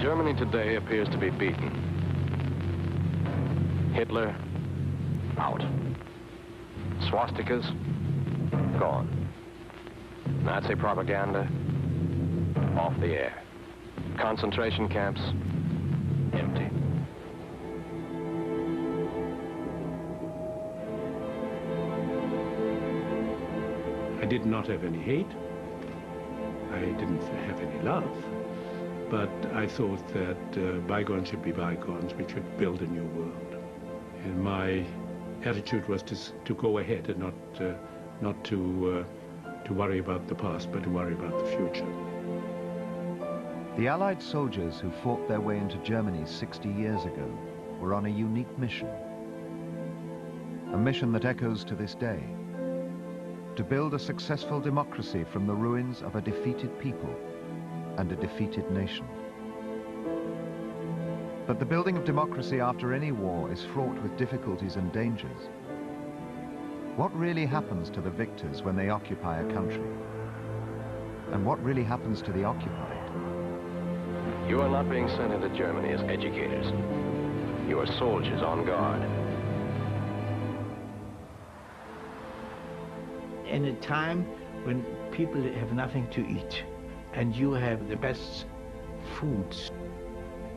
Germany today appears to be beaten. Hitler, out. Swastikas, gone. Nazi propaganda, off the air. Concentration camps, empty. I did not have any hate. I didn't have any love. But I thought that bygones should be bygones. We should build a new world. And my attitude was to go ahead and not to worry about the past, but to worry about the future. The Allied soldiers who fought their way into Germany 60 years ago were on a unique mission. A mission that echoes to this day. To build a successful democracy from the ruins of a defeated people and a defeated nation. But the building of democracy after any war is fraught with difficulties and dangers. What really happens to the victors when they occupy a country? And what really happens to the occupied? You are not being sent into Germany as educators. You are soldiers on guard. In a time when people have nothing to eat, and you have the best foods,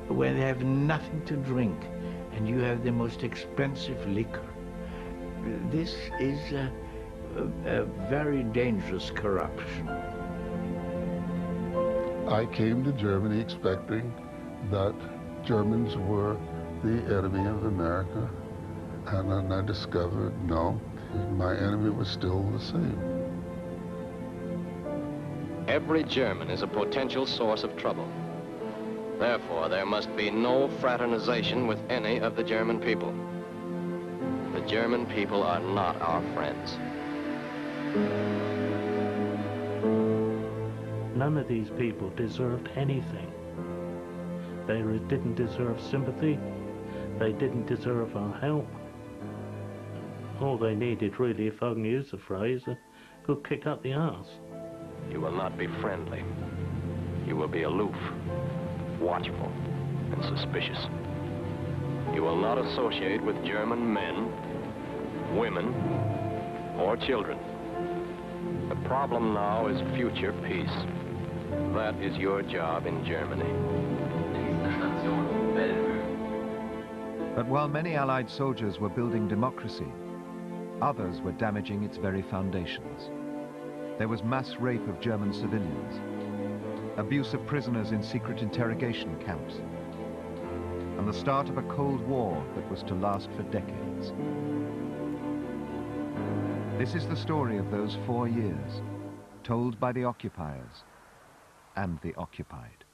when they have nothing to drink, and you have the most expensive liquor. This is a very dangerous corruption. I came to Germany expecting that Germans were the enemy of America, and then I discovered, no, my enemy was still the same. Every German is a potential source of trouble. Therefore, there must be no fraternization with any of the German people. The German people are not our friends. None of these people deserved anything. They didn't deserve sympathy. They didn't deserve our help. All they needed, really, if I can use the phrase, a good kick up the arse. You will not be friendly. You will be aloof, watchful, and suspicious. You will not associate with German men, women, or children. The problem now is future peace. That is your job in Germany. But while many Allied soldiers were building democracy, others were damaging its very foundations. There was mass rape of German civilians, abuse of prisoners in secret interrogation camps, and the start of a Cold War that was to last for decades. This is the story of those 4 years, told by the occupiers and the occupied.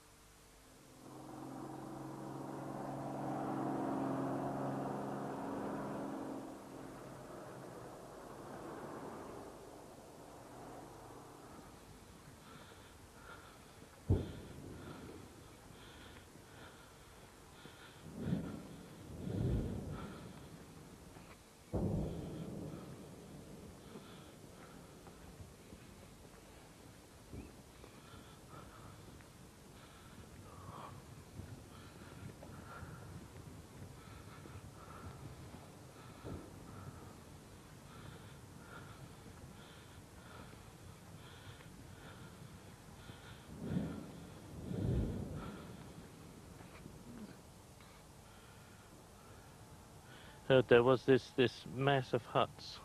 There was this mass of huts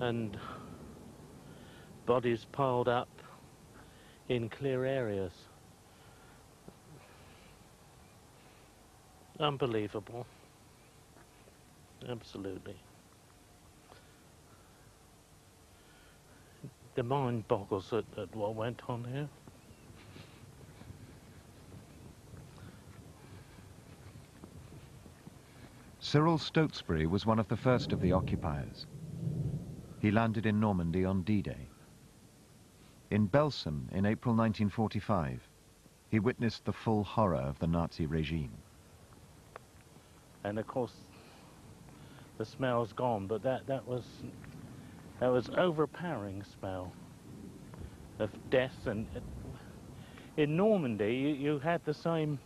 and bodies piled up in clear areas. Unbelievable. Absolutely. The mind boggles at what went on here. Cyril Stotesbury was one of the first of the occupiers. He landed in Normandy on D-Day. In Belsen in April 1945, he witnessed the full horror of the Nazi regime. And of course, the smell's gone, but that was overpowering smell of death, and in Normandy, you had the same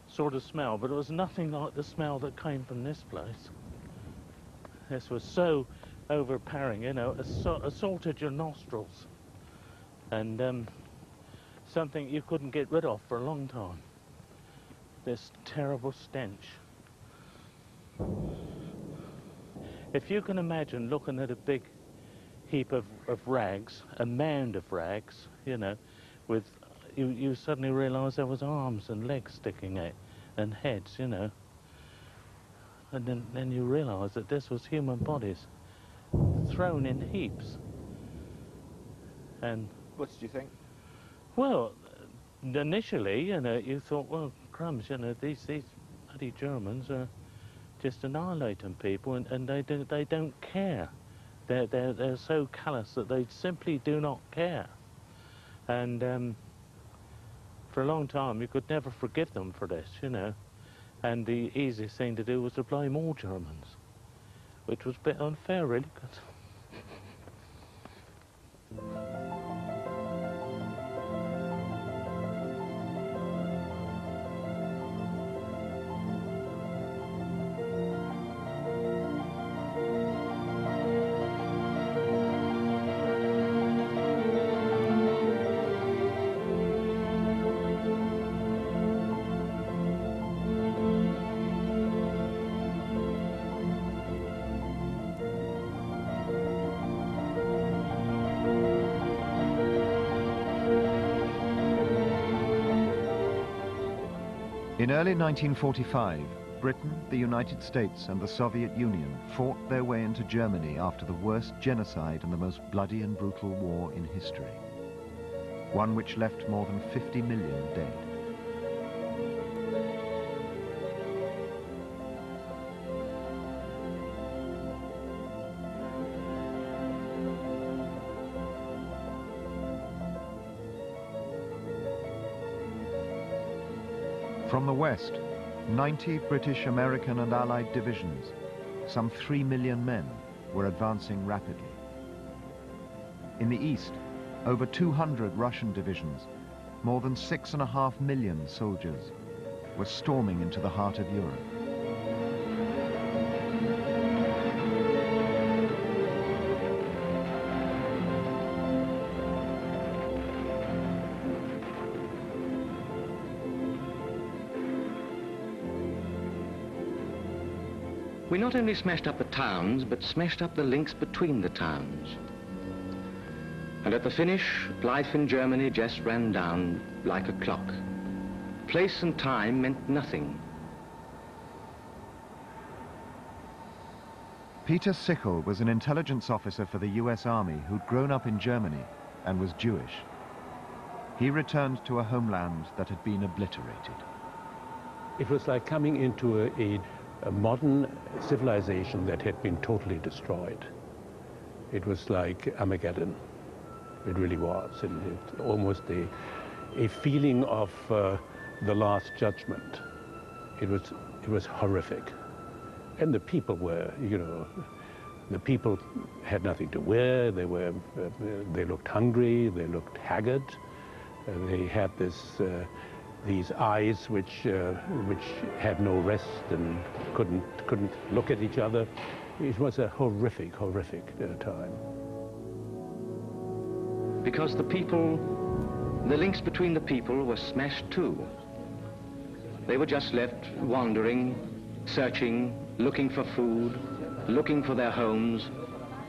sort of smell, but it was nothing like the smell that came from this place. This was so overpowering, you know, assaulted your nostrils, and something you couldn't get rid of for a long time. This terrible stench. If you can imagine looking at a big heap of rags, a mound of rags, you know, with you suddenly realise there was arms and legs sticking out, and heads, you know, and then you realise that this was human bodies thrown in heaps. And what did you think? Well, initially, you know, you thought, well, crumbs, you know, these bloody Germans are just annihilating people, and they don't care. They're so callous that they simply do not care. And for a long time, you could never forgive them for this, you know. And the easiest thing to do was to blame all Germans, which was a bit unfair, really. In early 1945, Britain, the United States and the Soviet Union fought their way into Germany after the worst genocide and the most bloody and brutal war in history. One which left more than 50 million dead. From the west, 90 British, American and Allied divisions, some 3 million men, were advancing rapidly. In the east, over 200 Russian divisions, more than 6.5 million soldiers, were storming into the heart of Europe. We not only smashed up the towns, but smashed up the links between the towns. And at the finish, life in Germany just ran down like a clock. Place and time meant nothing. Peter Sichel was an intelligence officer for the US Army who'd grown up in Germany and was Jewish. He returned to a homeland that had been obliterated. It was like coming into a modern civilization that had been totally destroyed. It was like Armageddon. It really was. And it almost a feeling of the Last Judgment. It was horrific. And the people were, you know, the people had nothing to wear. They looked hungry. They looked haggard. They had these eyes which had no rest and couldn't look at each other. It was a horrific time. Because the links between the people were smashed too. They were just left wandering, searching, looking for food, looking for their homes,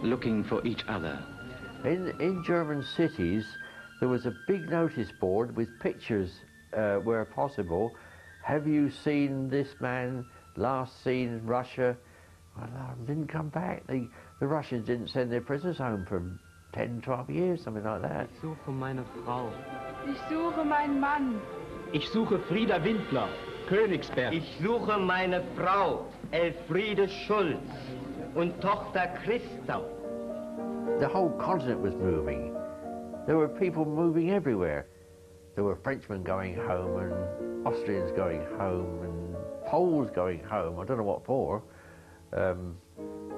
looking for each other. In German cities, there was a big notice board with pictures where possible. Have you seen this man last seen in Russia? Well, didn't come back. The Russians didn't send their prisoners home for 10, 12 years, something like that. Ich suche meine Frau. Ich suche meinen Mann. Ich suche Frieda Windler, Königsberg. Ich suche meine Frau, Elfriede Schulz, und Tochter Christa. The whole continent was moving. There were people moving everywhere. There were Frenchmen going home and Austrians going home and Poles going home, I don't know what for.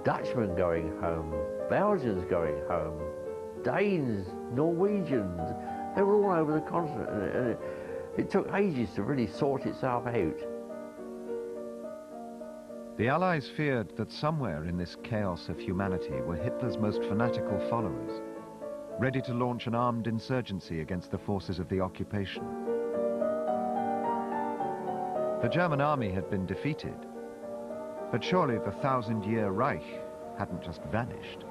Dutchmen going home, Belgians going home, Danes, Norwegians, they were all over the continent. It took ages to really sort itself out. The Allies feared that somewhere in this chaos of humanity were Hitler's most fanatical followers, ready to launch an armed insurgency against the forces of the occupation. The German army had been defeated, but surely the 1,000-year Reich hadn't just vanished.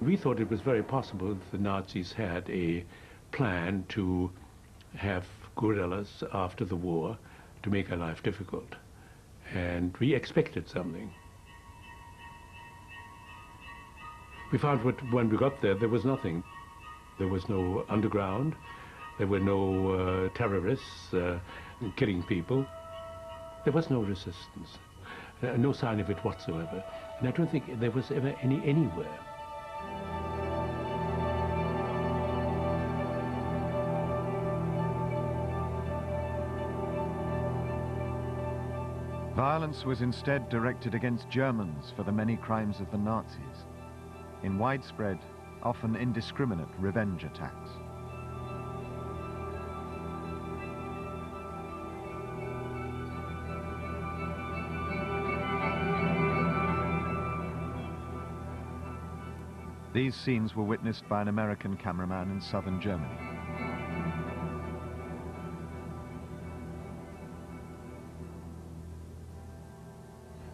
We thought it was very possible that the Nazis had a plan to have guerrillas after the war to make our life difficult. And we expected something. We found when we got there was nothing. There was no underground. There were no terrorists killing people. There was no resistance, no sign of it whatsoever. And I don't think there was ever any anywhere. Violence was instead directed against Germans for the many crimes of the Nazis, in widespread, often indiscriminate revenge attacks. These scenes were witnessed by an American cameraman in southern Germany.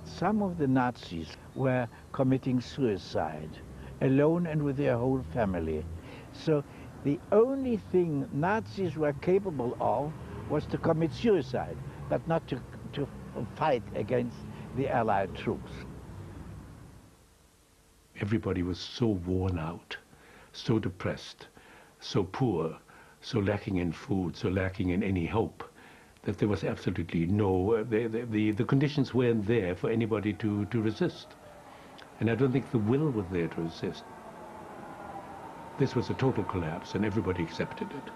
Some of the Nazis were committing suicide, alone and with their whole family. So the only thing Nazis were capable of was to commit suicide, but not to fight against the Allied troops. Everybody was so worn out, so depressed, so poor, so lacking in food, so lacking in any hope, that there was absolutely no, the conditions weren't there for anybody to resist. And I don't think the will was there to resist. This was a total collapse, and everybody accepted it.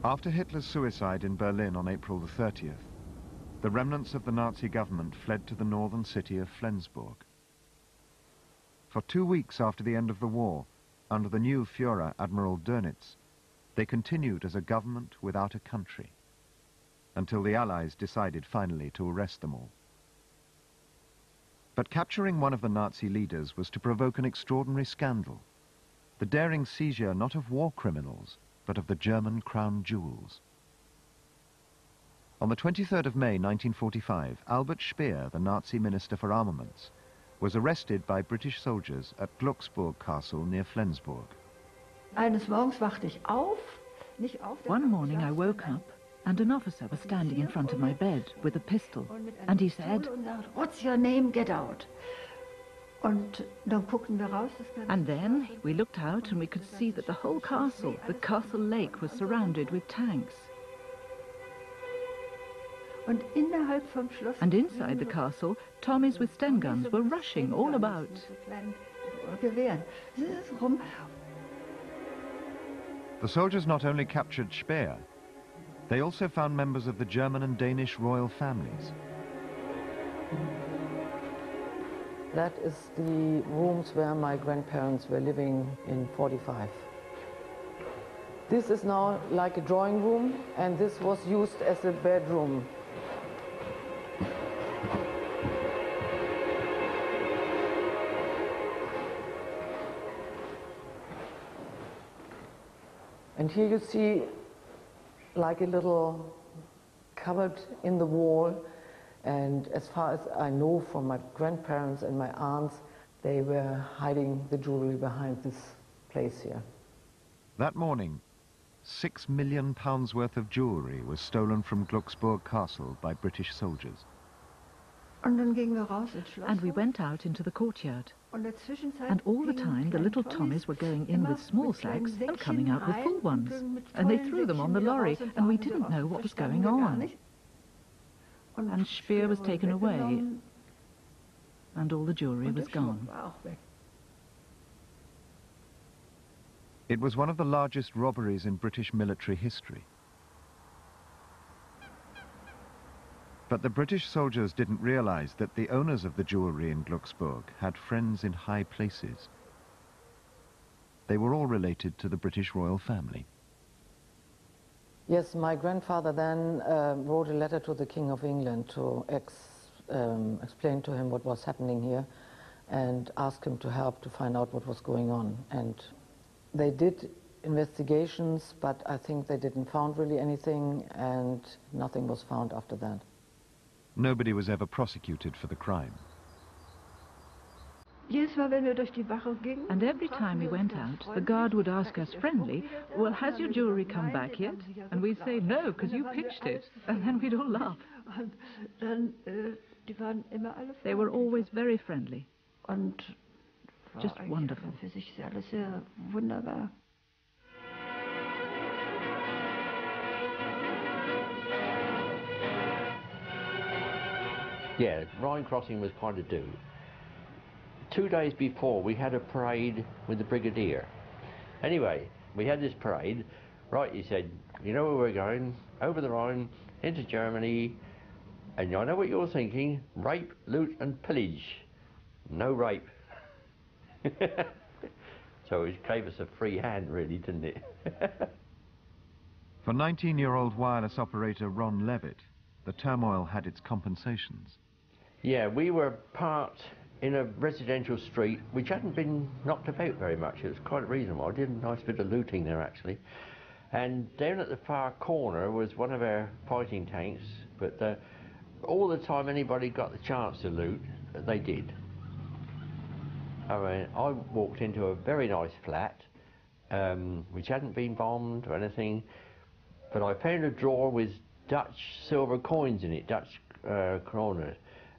After Hitler's suicide in Berlin on April the 30th, the remnants of the Nazi government fled to the northern city of Flensburg. For 2 weeks after the end of the war, under the new Führer, Admiral Dönitz, they continued as a government without a country, until the Allies decided finally to arrest them all. But capturing one of the Nazi leaders was to provoke an extraordinary scandal, the daring seizure not of war criminals, but of the German crown jewels. On the 23rd of May 1945, Albert Speer, the Nazi Minister for Armaments, was arrested by British soldiers at Glucksburg Castle near Flensburg. One morning I woke up and an officer was standing in front of my bed with a pistol, and he said, "What's your name? Get out." And then we looked out and we could see that the whole castle, the castle lake, was surrounded with tanks. And inside the castle, Tommies with Sten guns were rushing all about. The soldiers not only captured Speer, they also found members of the German and Danish royal families. That is the rooms where my grandparents were living in 45. This is now like a drawing room, and this was used as a bedroom. And here you see like a little cupboard in the wall, and as far as I know from my grandparents and my aunts, they were hiding the jewelry behind this place here. That morning, £6 million worth of jewelry was stolen from Glucksburg Castle by British soldiers. And we went out into the courtyard. And all the time the little Tommies were going in with small sacks and coming out with full ones. And they threw them on the lorry, and we didn't know what was going on. And Speer was taken away, and all the jewelry was gone. It was one of the largest robberies in British military history. But the British soldiers didn't realize that the owners of the jewelry in Glucksburg had friends in high places. They were all related to the British royal family. Yes, my grandfather then wrote a letter to the King of England to explain to him what was happening here and ask him to help to find out what was going on. And they did investigations, but I think they didn't find really anything, and nothing was found after that. Nobody was ever prosecuted for the crime. And every time we went out, the guard would ask us friendly, well, has your jewelry come back yet? And we'd say, no, because you pitched it. And then we'd all laugh. They were always very friendly. Just wonderful. Yeah, Rhine crossing was quite a do. 2 days before, we had a parade with the Brigadier. Anyway, we had this parade. Right, he said, you know where we're going? Over the Rhine, into Germany. And I know what you're thinking. Rape, loot and pillage. No rape. So it gave us a free hand, really, didn't it? For 19-year-old wireless operator Ron Levitt, the turmoil had its compensations. Yeah, we were parked in a residential street which hadn't been knocked about very much. It was quite reasonable. I did a nice bit of looting there, actually. And down at the far corner was one of our fighting tanks, but all the time anybody got the chance to loot, they did. I mean, I walked into a very nice flat, which hadn't been bombed or anything, but I found a drawer with Dutch silver coins in it, Dutch kronen,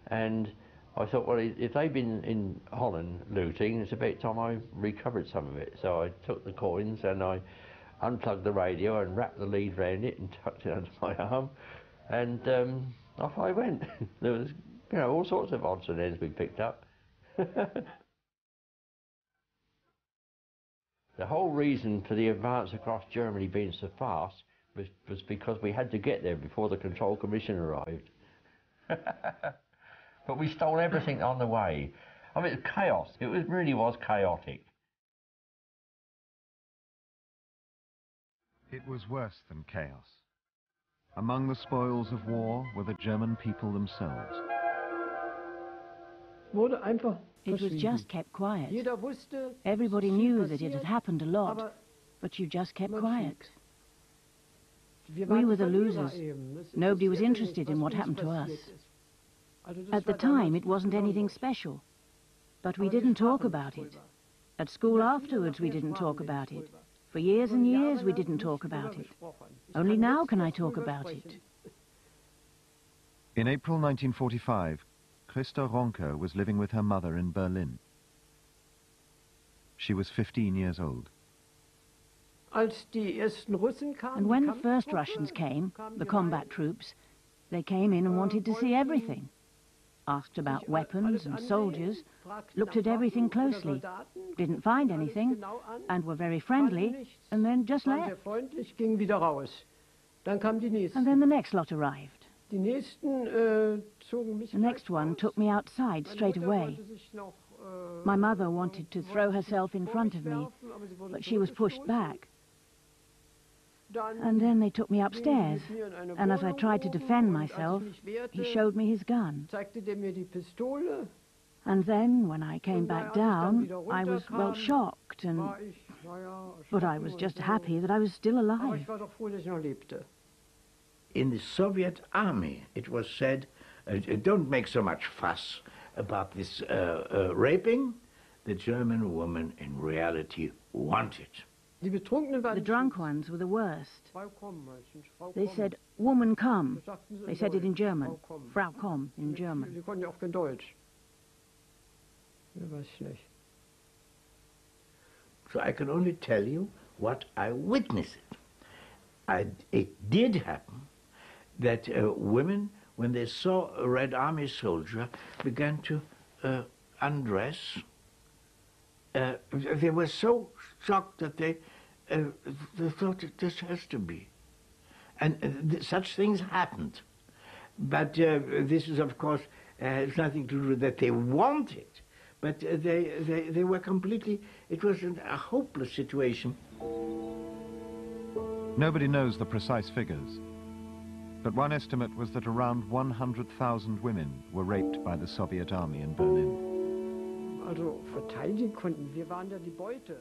and I thought, well, if they've been in Holland looting, it's about time I recovered some of it. So I took the coins and I unplugged the radio and wrapped the lead round it and tucked it under my arm, and off I went. There was, you know, all sorts of odds and ends we picked up. The whole reason for the advance across Germany being so fast was because we had to get there before the Control Commission arrived. But we stole everything on the way. I mean, it was chaos. It really was chaotic. It was worse than chaos. Among the spoils of war were the German people themselves. It was just kept quiet. Everybody knew that it had happened a lot, but you just kept quiet. We were the losers. Nobody was interested in what happened to us. At the time, it wasn't anything special, but we didn't talk about it. At school afterwards, we didn't talk about it. For years and years, we didn't talk about it. Only now can I talk about it. In April 1945, Christa Ronke was living with her mother in Berlin. She was 15 years old. And when the first Russians came, the combat troops, they came in and wanted to see everything. Asked about weapons and soldiers, looked at everything closely, didn't find anything, and were very friendly, and then just left. And then the next lot arrived. The next one took me outside straight away. My mother wanted to throw herself in front of me, but she was pushed back. And then they took me upstairs, and as I tried to defend myself, he showed me his gun. And then, when I came back down, I was, well, shocked, but I was just happy that I was still alive. In the Soviet army, it was said, don't make so much fuss about this raping. The German woman, in reality, wanted. The drunk ones were the worst. They said, woman come. They said it in German. Frau komm in German. So I can only tell you what I witnessed. It did happen that women, when they saw a Red Army soldier, began to undress. They were so shocked that they thought that this has to be. And such things happened. But this is, of course, has nothing to do with that they want it. But they were completely, it was a hopeless situation. Nobody knows the precise figures, but one estimate was that around 100,000 women were raped by the Soviet army in Berlin.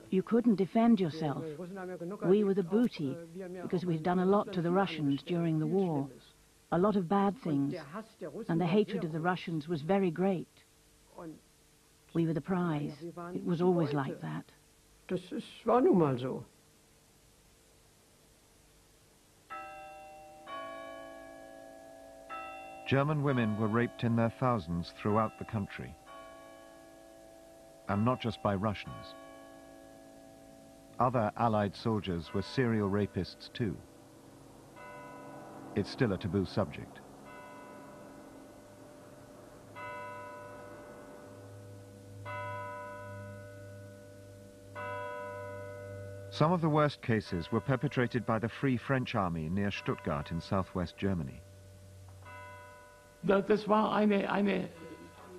You couldn't defend yourself. We were the booty, because we'd done a lot to the Russians during the war. A lot of bad things, and the hatred of the Russians was very great. We were the prize. It was always like that. Das war nun mal so. German women were raped in their thousands throughout the country. And not just by Russians. Other Allied soldiers were serial rapists too. It's still a taboo subject. Some of the worst cases were perpetrated by the Free French Army near Stuttgart in southwest Germany.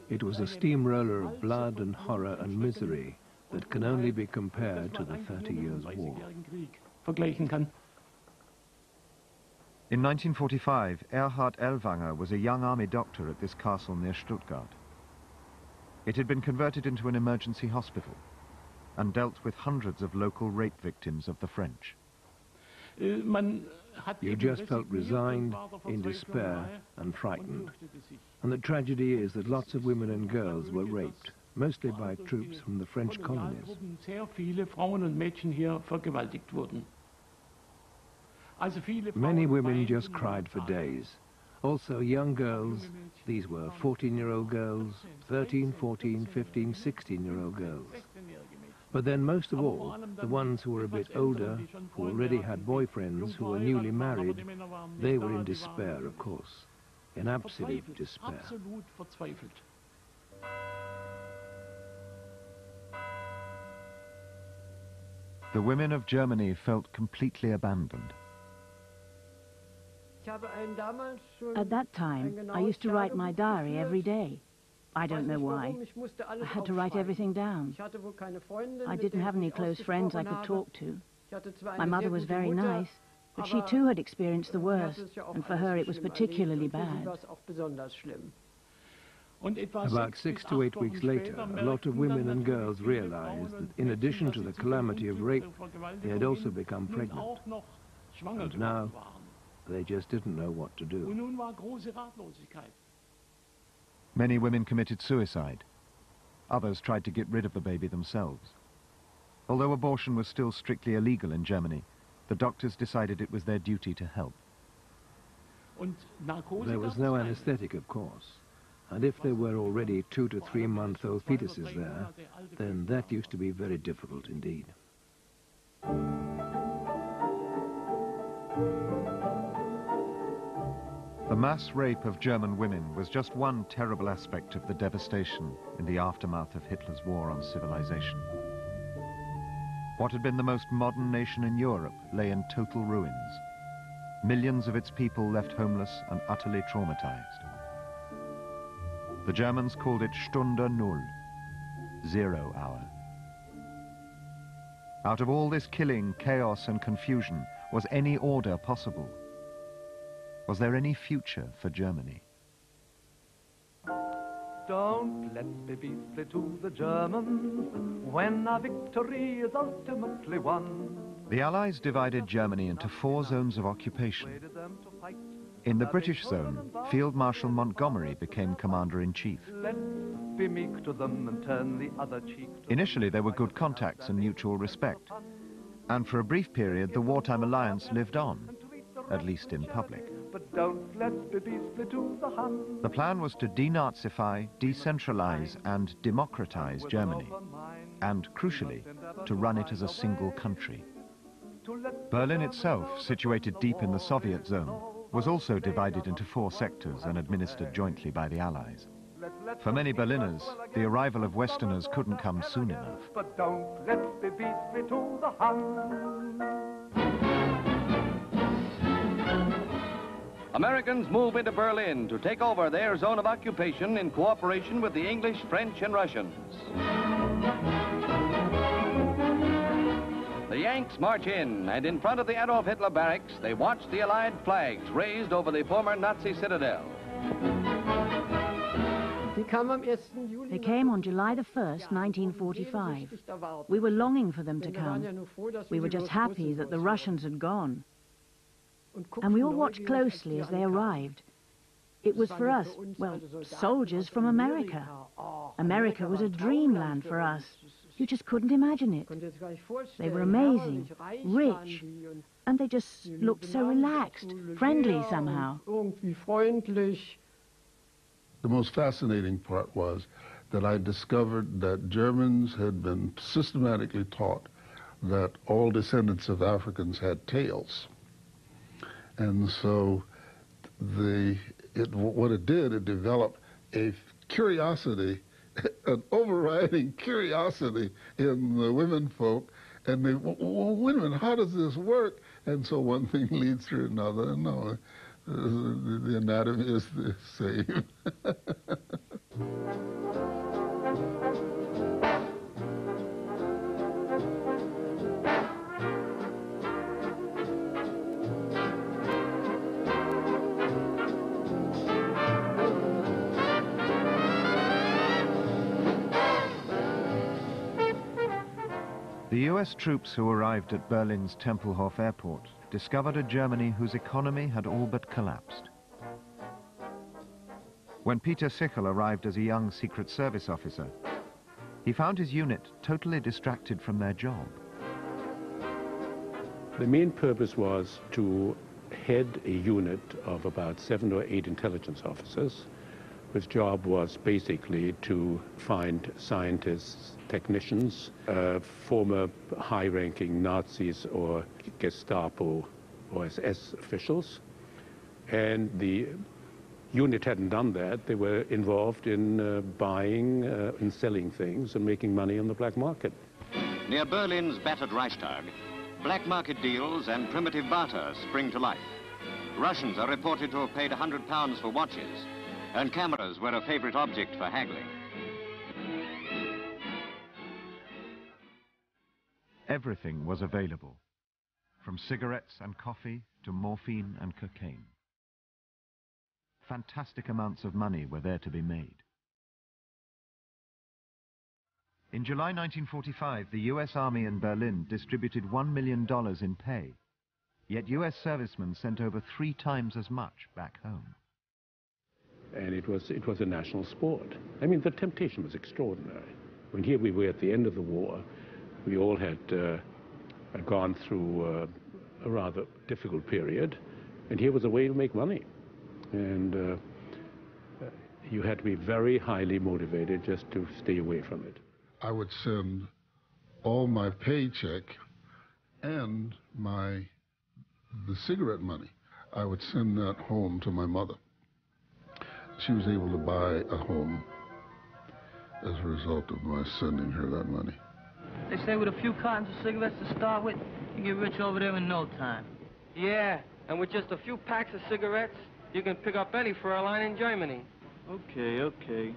It was a steamroller of blood and horror and misery that can only be compared to the 30 Years' War. In 1945, Erhard Ellwanger was a young army doctor at this castle near Stuttgart. It had been converted into an emergency hospital and dealt with hundreds of local rape victims of the French. You just felt resigned, in despair and frightened. And the tragedy is that lots of women and girls were raped, mostly by troops from the French colonies. Many women just cried for days. Also young girls, these were 14-year-old girls, 13, 14, 15, 16-year-old girls. But then most of all, the ones who were a bit older, who already had boyfriends, who were newly married, they were in despair, of course, in absolute despair. The women of Germany felt completely abandoned. At that time, I used to write my diary every day. I don't know why. I had to write everything down. I didn't have any close friends I could talk to. My mother was very nice, but she too had experienced the worst, and for her it was particularly bad. About 6 to 8 weeks later, a lot of women and girls realized that in addition to the calamity of rape, they had also become pregnant. And now, they just didn't know what to do. Many women committed suicide. Others tried to get rid of the baby themselves. Although abortion was still strictly illegal in Germany, the doctors decided it was their duty to help. There was no anesthetic, of course. And if there were already 2 to 3 month-old fetuses there, then that used to be very difficult indeed. The mass rape of German women was just one terrible aspect of the devastation in the aftermath of Hitler's war on civilization. What had been the most modern nation in Europe lay in total ruins. Millions of its people left homeless and utterly traumatized. The Germans called it Stunde Null, 0 hour. Out of all this killing, chaos and confusion, was any order possible? Was there any future for Germany? Don't let me be split to the Germans when our victory is ultimately won. The Allies divided Germany into 4 zones of occupation. In the British zone, Field Marshal Montgomery became commander-in-chief. Let's be meek to them and turn the other cheek. Initially, there were good contacts and mutual respect. And for a brief period, the wartime alliance lived on, at least in public. But don't let's be split to the Hun. The plan was to denazify, decentralize, and democratize Germany, and, crucially, to run it as a single country. Berlin itself, situated deep in the Soviet zone, was also divided into 4 sectors and administered jointly by the Allies. For many Berliners, the arrival of Westerners couldn't come soon enough. But don't let's be split to the Hun. Americans move into Berlin to take over their zone of occupation in cooperation with the English, French, and Russians. The Yanks march in, and in front of the Adolf Hitler barracks, they watch the Allied flags raised over the former Nazi citadel. They came on July the 1st, 1945. We were longing for them to come. We were just happy that the Russians had gone. And we all watched closely as they arrived. It was for us, well, soldiers from America. America was a dreamland for us. You just couldn't imagine it. They were amazing, rich, and they just looked so relaxed, friendly somehow. The most fascinating part was that I discovered that Germans had been systematically taught that all descendants of Africans had tails. And so what it did, it developed a curiosity, an overriding curiosity in the women folk. And they, well, wait a minute, how does this work? And so one thing leads to another. And no, the anatomy is the same. The US troops who arrived at Berlin's Tempelhof airport discovered a Germany whose economy had all but collapsed. When Peter Sichel arrived as a young Secret Service officer, he found his unit totally distracted from their job. The main purpose was to head a unit of about 7 or 8 intelligence officers, whose job was basically to find scientists, technicians, former high-ranking Nazis or Gestapo or SS officials. And the unit hadn't done that. They were involved in buying and selling things and making money on the black market. Near Berlin's battered Reichstag, black market deals and primitive barter spring to life. Russians are reported to have paid £100 for watches, and cameras were a favorite object for haggling. Everything was available, from cigarettes and coffee to morphine and cocaine. Fantastic amounts of money were there to be made. In July 1945, the US Army in Berlin distributed $1 million in pay, yet US servicemen sent over 3 times as much back home. And it was a national sport. I mean, the temptation was extraordinary. When here we were at the end of the war, we all had gone through a rather difficult period, and here was a way to make money. And you had to be very highly motivated just to stay away from it. I would send all my paycheck and the cigarette money. I would send that home to my mother. She was able to buy a home as a result of my sending her that money. They say with a few cartons of cigarettes to start with, you get rich over there in no time. Yeah, and with just a few packs of cigarettes, you can pick up any fur line in Germany. Okay, okay.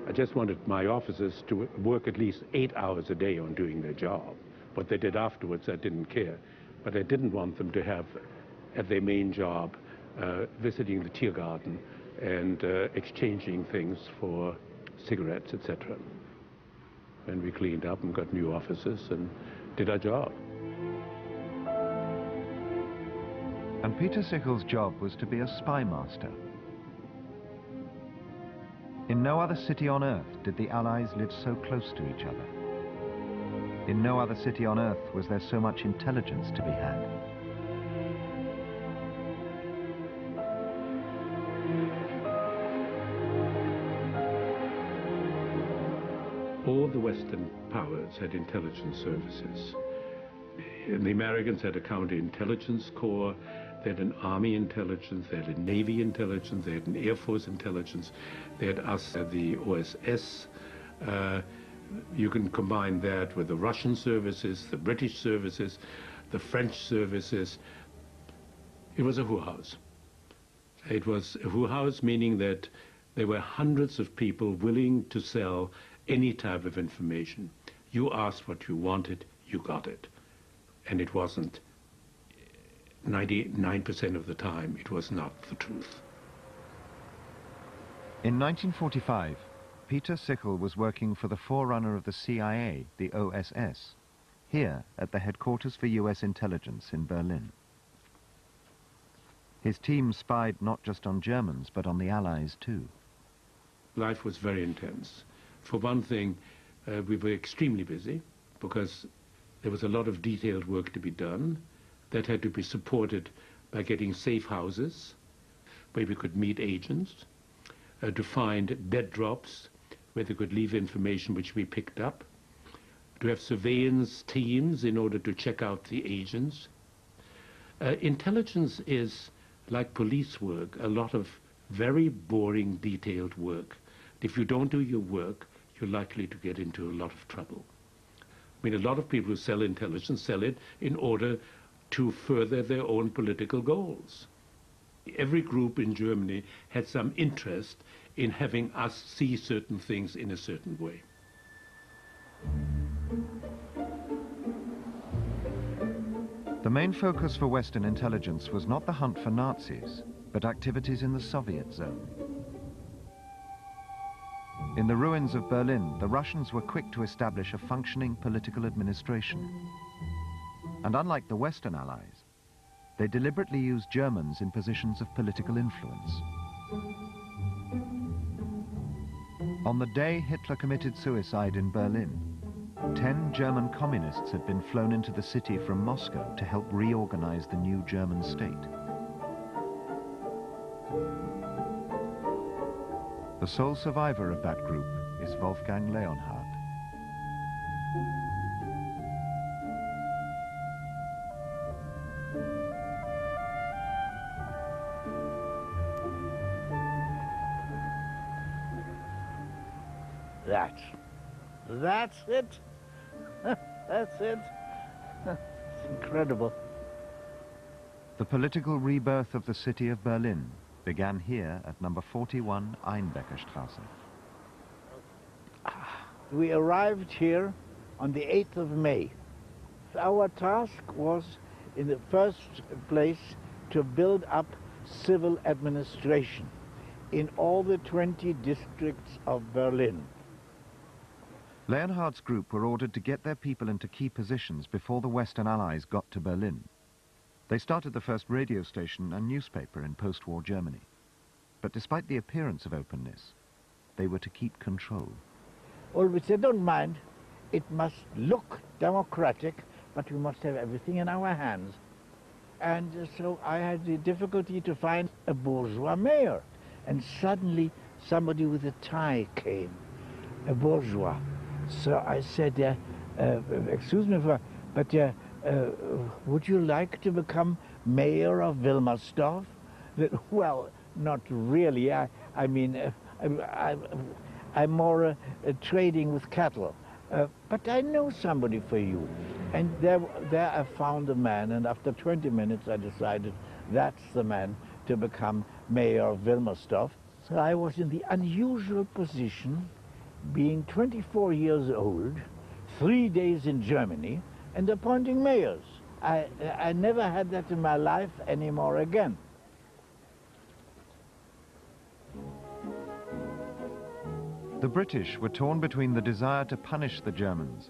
I just wanted my officers to work at least 8 hours a day on doing their job. What they did afterwards, I didn't care. But I didn't want them to have, at their main job, visiting the Tiergarten and exchanging things for cigarettes, etc. And we cleaned up and got new officers and did our job. And Peter Sichel's job was to be a spy master. In no other city on Earth did the Allies live so close to each other. In no other city on Earth was there so much intelligence to be had. All the Western powers had intelligence services. And the Americans had a counterintelligence corps, they had an army intelligence, they had a navy intelligence, they had an air force intelligence, they had us, the OSS. You can combine that with the Russian services, the British services, the French services, It was a whorehouse. It was a whorehouse, meaning that there were hundreds of people willing to sell any type of information. You asked what you wanted, you got it. And it wasn't 99% of the time, it was not the truth. In 1945, Peter Sichel was working for the forerunner of the CIA, the OSS, here at the headquarters for US intelligence in Berlin. His team spied not just on Germans, but on the Allies too. Life was very intense. For one thing, we were extremely busy because there was a lot of detailed work to be done that had to be supported by getting safe houses where we could meet agents, to find dead drops where they could leave information which we picked up, to have surveillance teams in order to check out the agents. Intelligence is like police work, a lot of very boring, detailed work. If you don't do your work, you're likely to get into a lot of trouble. I mean, a lot of people who sell intelligence sell it in order to further their own political goals. Every group in Germany had some interest in having us see certain things in a certain way. The main focus for Western intelligence was not the hunt for Nazis, but activities in the Soviet zone. In the ruins of Berlin, the Russians were quick to establish a functioning political administration. And unlike the Western Allies, they deliberately used Germans in positions of political influence. On the day Hitler committed suicide in Berlin, 10 German communists had been flown into the city from Moscow to help reorganize the new German state. The sole survivor of that group is Wolfgang Leonhard. That's it. That's it. It's incredible. The political rebirth of the city of Berlin began here at number 41 Einbeckerstraße. We arrived here on the 8th of May. Our task was, in the first place, to build up civil administration in all the 20 districts of Berlin. Leonhard's group were ordered to get their people into key positions before the Western Allies got to Berlin. They started the first radio station and newspaper in post-war Germany. But despite the appearance of openness, they were to keep control. Always said, don't mind, it must look democratic, but we must have everything in our hands. And so I had the difficulty to find a bourgeois mayor. And suddenly somebody with a tie came, a bourgeois. So I said, excuse me, but would you like to become mayor of Wilmersdorf? Well, not really. I mean, I'm more trading with cattle. But I know somebody for you. And there I found a man, and after 20 minutes I decided that's the man to become mayor of Wilmersdorf. So I was in the unusual position, being 24 years old, 3 days in Germany, and appointing mayors. I never had that in my life anymore again. The British were torn between the desire to punish the Germans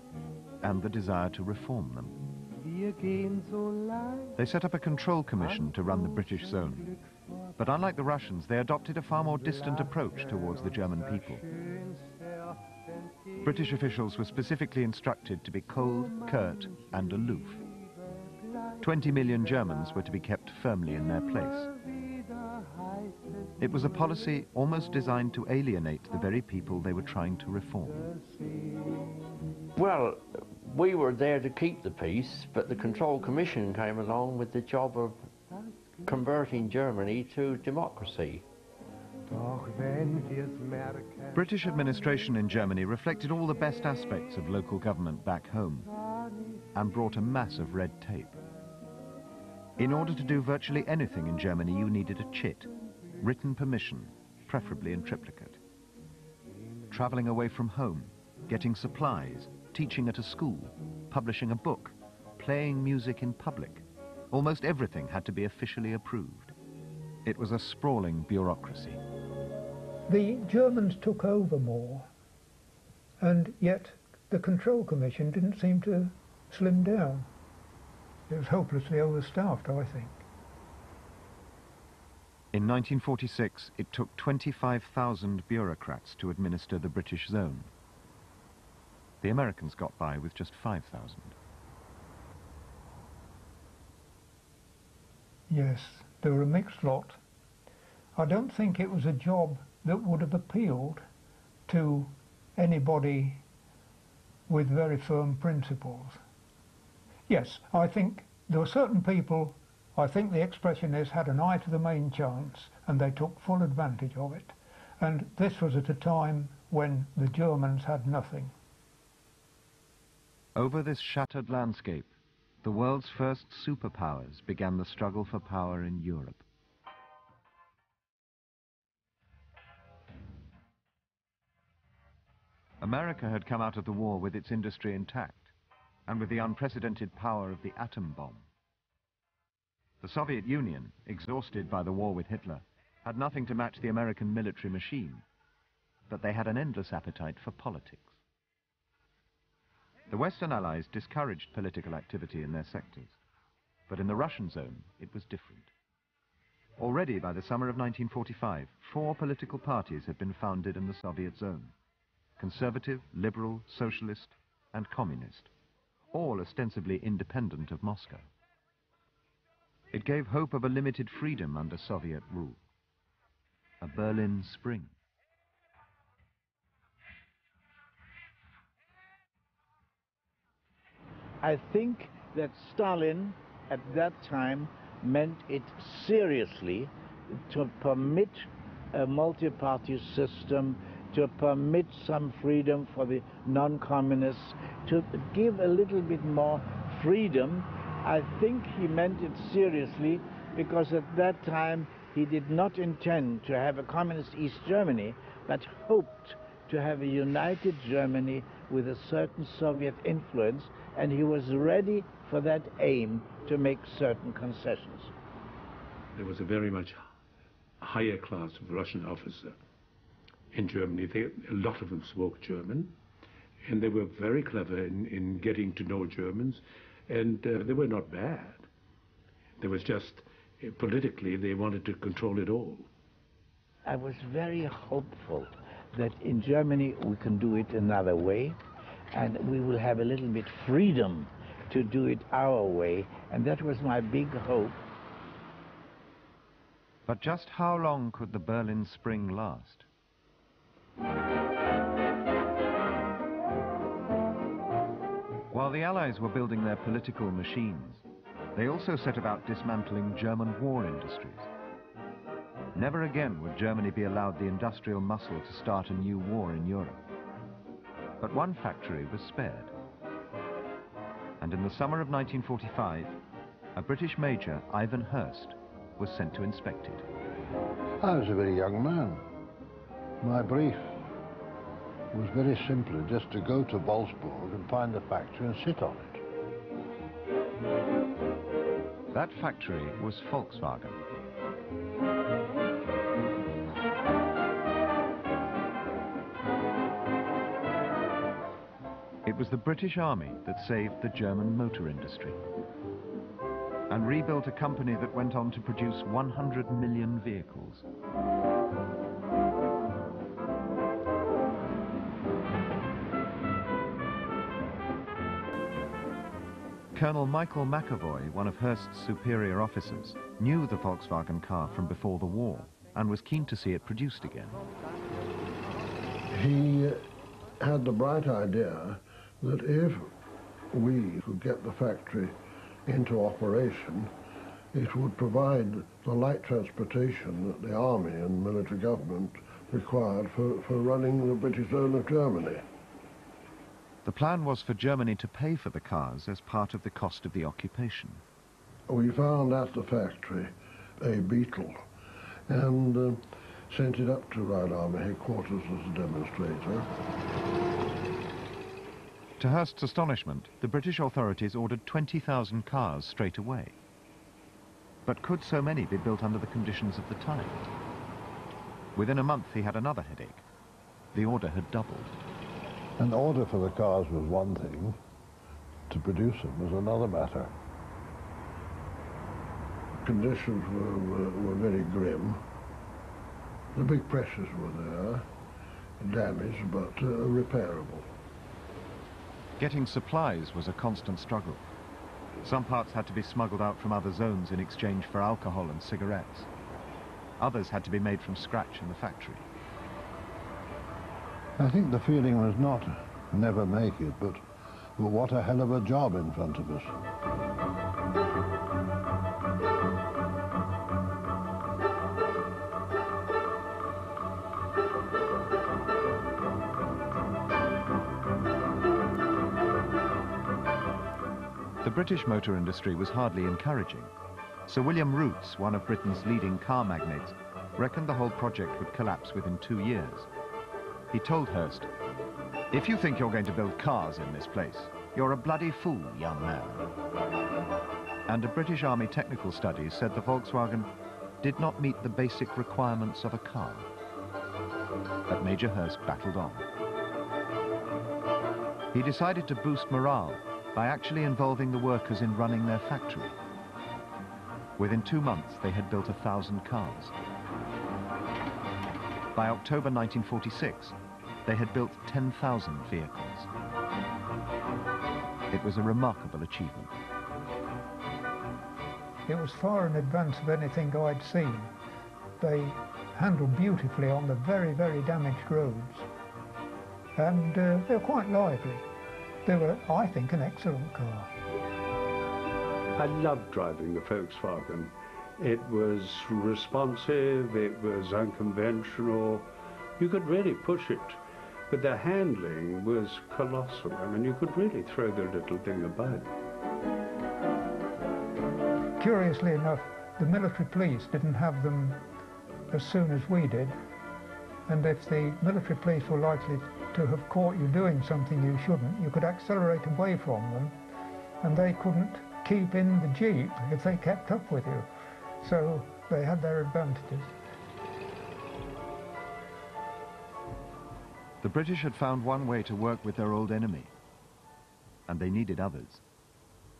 and the desire to reform them. They set up a control commission to run the British zone. But unlike the Russians, they adopted a far more distant approach towards the German people. British officials were specifically instructed to be cold, curt, and aloof. 20 million Germans were to be kept firmly in their place. It was a policy almost designed to alienate the very people they were trying to reform. Well, we were there to keep the peace, but the Control Commission came along with the job of converting Germany to democracy. British administration in Germany reflected all the best aspects of local government back home and brought a mass of red tape. In order to do virtually anything in Germany, you needed a chit, written permission, preferably in triplicate. Traveling away from home, getting supplies, teaching at a school, publishing a book, playing music in public, almost everything had to be officially approved. It was a sprawling bureaucracy. The Germans took over more, and yet the Control Commission didn't seem to slim down. It was hopelessly overstaffed, I think. In 1946, it took 25,000 bureaucrats to administer the British zone. The Americans got by with just 5,000. Yes, they were a mixed lot. I don't think it was a job that would have appealed to anybody with very firm principles. Yes, I think there were certain people, I think the expression is, had an eye to the main chance, and they took full advantage of it. And this was at a time when the Germans had nothing. Over this shattered landscape, the world's first superpowers began the struggle for power in Europe. America had come out of the war with its industry intact, and with the unprecedented power of the atom bomb. The Soviet Union, exhausted by the war with Hitler, had nothing to match the American military machine, but they had an endless appetite for politics. The Western Allies discouraged political activity in their sectors, but in the Russian zone it was different. Already by the summer of 1945, 4 political parties had been founded in the Soviet zone: conservative, liberal, socialist, and communist, all ostensibly independent of Moscow. It gave hope of a limited freedom under Soviet rule. A Berlin Spring. I think that Stalin at that time meant it seriously to permit a multi-party system, to permit some freedom for the non-communists, to give a little bit more freedom. I think he meant it seriously, because at that time he did not intend to have a communist East Germany, but hoped to have a united Germany with a certain Soviet influence, and he was ready for that aim to make certain concessions. There was a very much higher class of Russian officer in Germany. A lot of them spoke German, and they were very clever in getting to know Germans, and they were not bad. There was just, politically, they wanted to control it all. I was very hopeful that in Germany we can do it another way, and we will have a little bit freedom to do it our way, and that was my big hope. But just how long could the Berlin Spring last? While the Allies were building their political machines, they also set about dismantling German war industries. Never again would Germany be allowed the industrial muscle to start a new war in Europe. But one factory was spared. And in the summer of 1945, a British major, Ivan Hurst, was sent to inspect it. I was a very young man. My brief was very simply just to go to Wolfsburg and find the factory and sit on it. That factory was Volkswagen. It was the British Army that saved the German motor industry and rebuilt a company that went on to produce 100 million vehicles. Colonel Michael McAvoy, one of Hurst's superior officers, knew the Volkswagen car from before the war and was keen to see it produced again. He had the bright idea that if we could get the factory into operation, it would provide the light transportation that the army and military government required for running the British zone of Germany. The plan was for Germany to pay for the cars as part of the cost of the occupation. we found at the factory a beetle and sent it up to Royal Army headquarters as a demonstrator. To Hearst's astonishment, the British authorities ordered 20,000 cars straight away. But could so many be built under the conditions of the time? Within a month he had another headache. The order had doubled. An order for the cars was one thing, to produce them was another matter. Conditions were very grim. The big pressures were there, damaged but repairable. Getting supplies was a constant struggle. Some parts had to be smuggled out from other zones in exchange for alcohol and cigarettes. Others had to be made from scratch in the factory. I think the feeling was not never make it, but well, what a hell of a job in front of us. The British motor industry was hardly encouraging. Sir William Rootes, one of Britain's leading car magnates, reckoned the whole project would collapse within 2 years. He told Hearst, "If you think you're going to build cars in this place, you're a bloody fool, young man." And a British Army technical study said the Volkswagen did not meet the basic requirements of a car. But Major Hearst battled on. He decided to boost morale by actually involving the workers in running their factory. Within 2 months, they had built 1,000 cars. By October 1946, they had built 10,000 vehicles. It was a remarkable achievement. It was far in advance of anything I'd seen. They handled beautifully on the very, very damaged roads. And they were quite lively. They were, I think, an excellent car. I loved driving the Volkswagen. It was responsive, it was unconventional. You could really push it, but the handling was colossal. I mean, you could really throw the little thing about. Curiously enough, the military police didn't have them as soon as we did, and if the military police were likely to have caught you doing something you shouldn't, you could accelerate away from them, and they couldn't keep in the Jeep if they kept up with you. So they had their advantages. The British had found one way to work with their old enemy, and they needed others.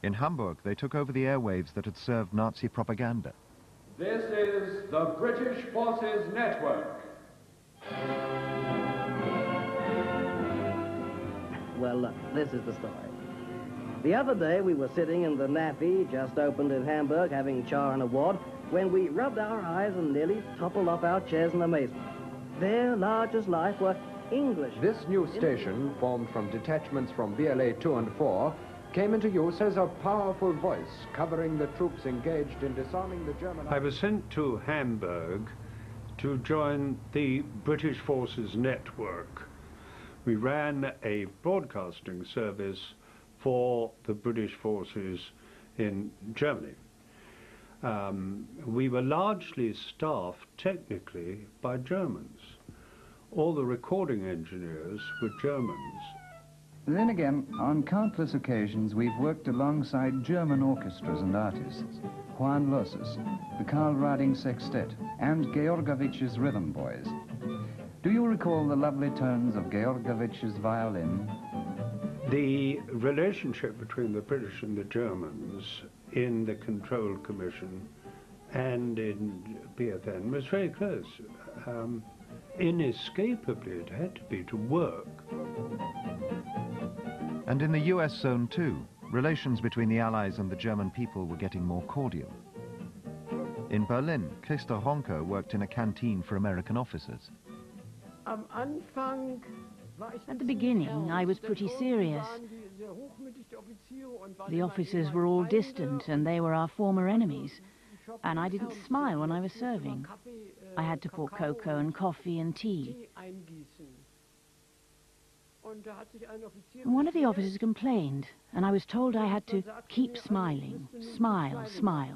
In Hamburg, they took over the airwaves that had served Nazi propaganda. This is the British Forces Network. Well, look, this is the story. The other day we were sitting in the Naffy, just opened in Hamburg, having char and a wad, when we rubbed our eyes and nearly toppled off our chairs in amazement. There, large as life, were English. This new station, formed from detachments from BLA 2 and 4, came into use as a powerful voice, covering the troops engaged in disarming the German... I was sent to Hamburg to join the British Forces Network. We ran a broadcasting service for the British forces in Germany. We were largely staffed technically by Germans. All the recording engineers were Germans. Then again, on countless occasions, we've worked alongside German orchestras and artists. Juan Losses, the Karl Rading Sextet, and Georgovich's Rhythm Boys. Do you recall the lovely tones of Georgovich's violin? The relationship between the British and the Germans in the Control Commission and in BFN was very close. Inescapably, it had to be to work. And in the US zone too, relations between the Allies and the German people were getting more cordial. In Berlin, Christa Ronke worked in a canteen for American officers. At the beginning, I was pretty serious. The officers were all distant, and they were our former enemies. And I didn't smile when I was serving. I had to pour cocoa and coffee and tea. One of the officers complained, and I was told I had to keep smiling. Smile, smile.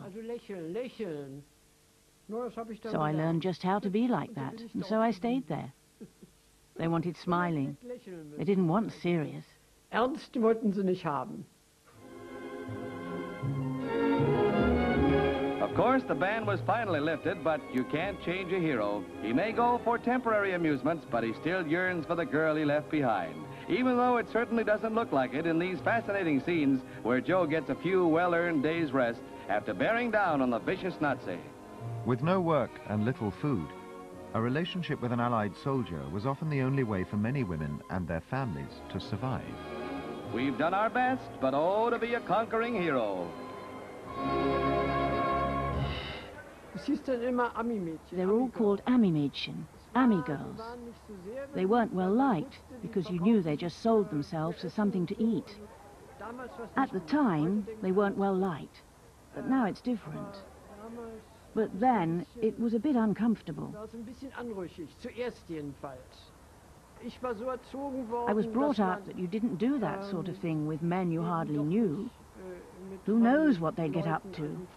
So I learned just how to be like that, and so I stayed there. They wanted smiling. They didn't want serious. Ernst wollten sie nicht haben. Of course, the ban was finally lifted, but you can't change a hero. He may go for temporary amusements, but he still yearns for the girl he left behind. Even though it certainly doesn't look like it in these fascinating scenes where Joe gets a few well-earned days' rest after bearing down on the vicious Nazi. With no work and little food, a relationship with an Allied soldier was often the only way for many women and their families to survive. We've done our best, but oh, to be a conquering hero. They're all called Ami-Mädchen, Ami girls. They weren't well liked because you knew they just sold themselves as something to eat. At the time, they weren't well liked, but now it's different. But then, it was a bit uncomfortable. I was brought up that you didn't do that sort of thing with men you hardly knew. Who knows what they'd get up to?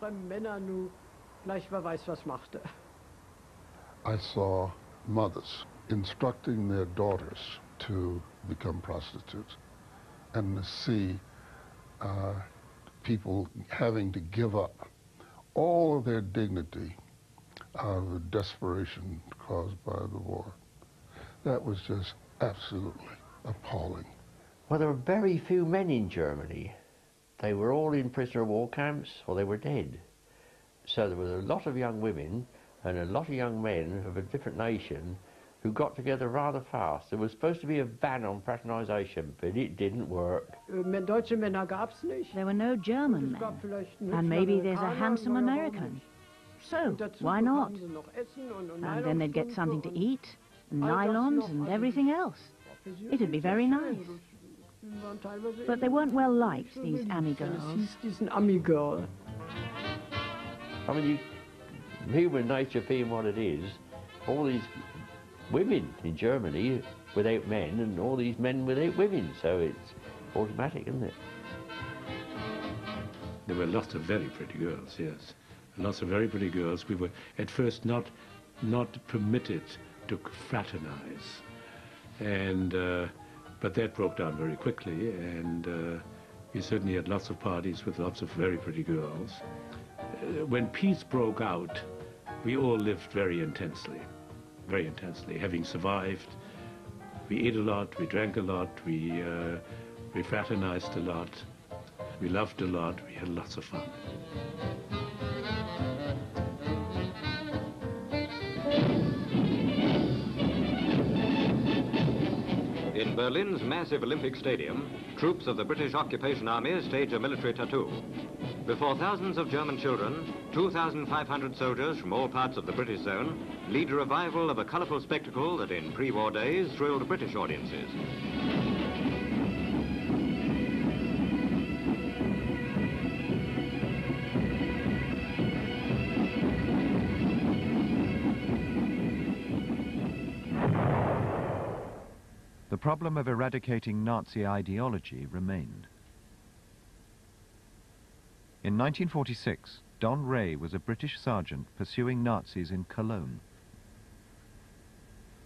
I saw mothers instructing their daughters to become prostitutes, and to see people having to give up all of their dignity out of the desperation caused by the war. That was just absolutely appalling. Well, there were very few men in Germany. They were all in prisoner of war camps or they were dead. So there was a lot of young women and a lot of young men of a different nation who got together rather fast. There was supposed to be a ban on fraternisation, but it didn't work. There were no German men, and maybe there's a handsome American. So, why not? And then they'd get something to eat, and nylons and everything else. It'd be very nice. But they weren't well liked, these Ami girls. I mean, human nature being what it is, all these women in Germany without men and all these men without women, so it's automatic, isn't it? There were lots of very pretty girls, yes. Lots of very pretty girls. We were at first not permitted to fraternize, and but that broke down very quickly, and we certainly had lots of parties with lots of very pretty girls. When peace broke out, we all lived very intensely, having survived. We ate a lot, we drank a lot, we fraternized a lot, we loved a lot, we had lots of fun. In Berlin's massive Olympic Stadium, troops of the British Occupation Army stage a military tattoo. Before thousands of German children, 2,500 soldiers from all parts of the British zone lead a revival of a colourful spectacle that in pre-war days thrilled British audiences. The problem of eradicating Nazi ideology remained. In 1946, Don Ray was a British sergeant pursuing Nazis in Cologne.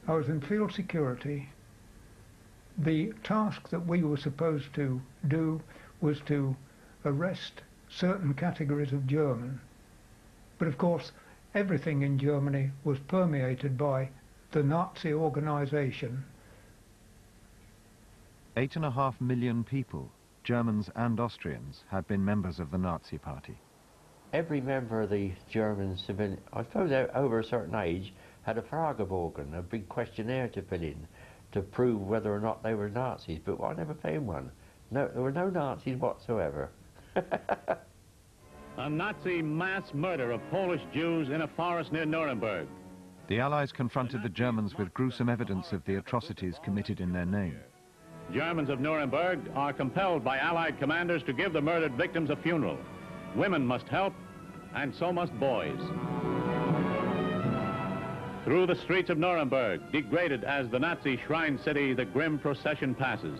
I was in field security. The task that we were supposed to do was to arrest certain categories of German. But of course, everything in Germany was permeated by the Nazi organization. 8.5 million people, Germans and Austrians, had been members of the Nazi Party. Every member of the German civilian, I suppose over a certain age, had a Fragebogen, a big questionnaire to fill in to prove whether or not they were Nazis, but I never found one. No, there were no Nazis whatsoever. A Nazi mass murder of Polish Jews in a forest near Nuremberg. The Allies confronted the Germans with gruesome evidence of the atrocities committed in their name. Germans of Nuremberg are compelled by Allied commanders to give the murdered victims a funeral. Women must help, and so must boys. Through the streets of Nuremberg, degraded as the Nazi shrine city, the grim procession passes.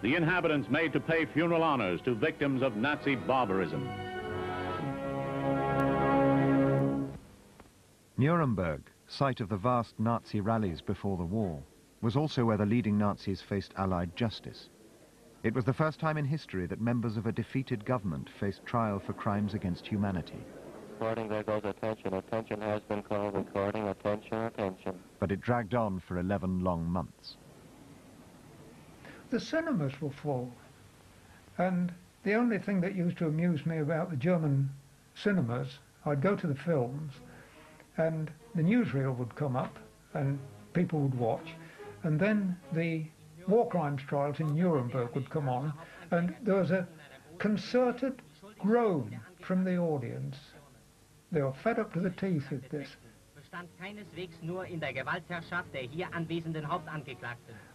The inhabitants made to pay funeral honors to victims of Nazi barbarism. Nuremberg, site of the vast Nazi rallies before the war, was also where the leading Nazis faced Allied justice. It was the first time in history that members of a defeated government faced trial for crimes against humanity. Recording, there goes attention. Attention has been called. Recording, attention, attention. But it dragged on for 11 long months. The cinemas were full, and the only thing that used to amuse me about the German cinemas, I'd go to the films, and the newsreel would come up, and people would watch, and then the war crimes trials in Nuremberg would come on, and there was a concerted groan from the audience. They were fed up to the teeth with this.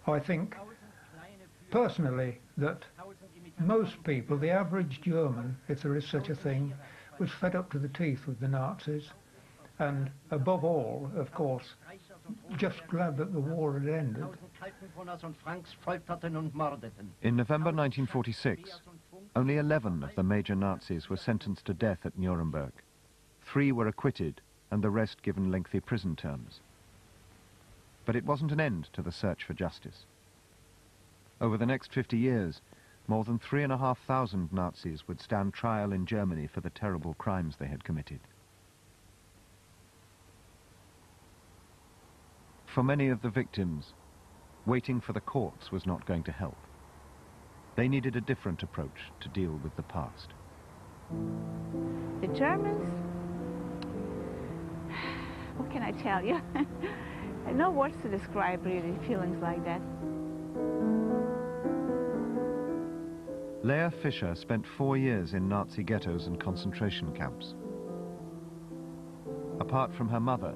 I think, personally, that most people, the average German, if there is such a thing, was fed up to the teeth with the Nazis, and above all, of course, just glad that the war had ended. In November 1946, only 11 of the major Nazis were sentenced to death at Nuremberg. 3 were acquitted, and the rest given lengthy prison terms. But it wasn't an end to the search for justice. Over the next 50 years, more than 3,500 Nazis would stand trial in Germany for the terrible crimes they had committed. For many of the victims, waiting for the courts was not going to help. They needed a different approach to deal with the past. The Germans, what can I tell you? I have no words to describe really feelings like that. Leah Fischer spent 4 years in Nazi ghettos and concentration camps. Apart from her mother,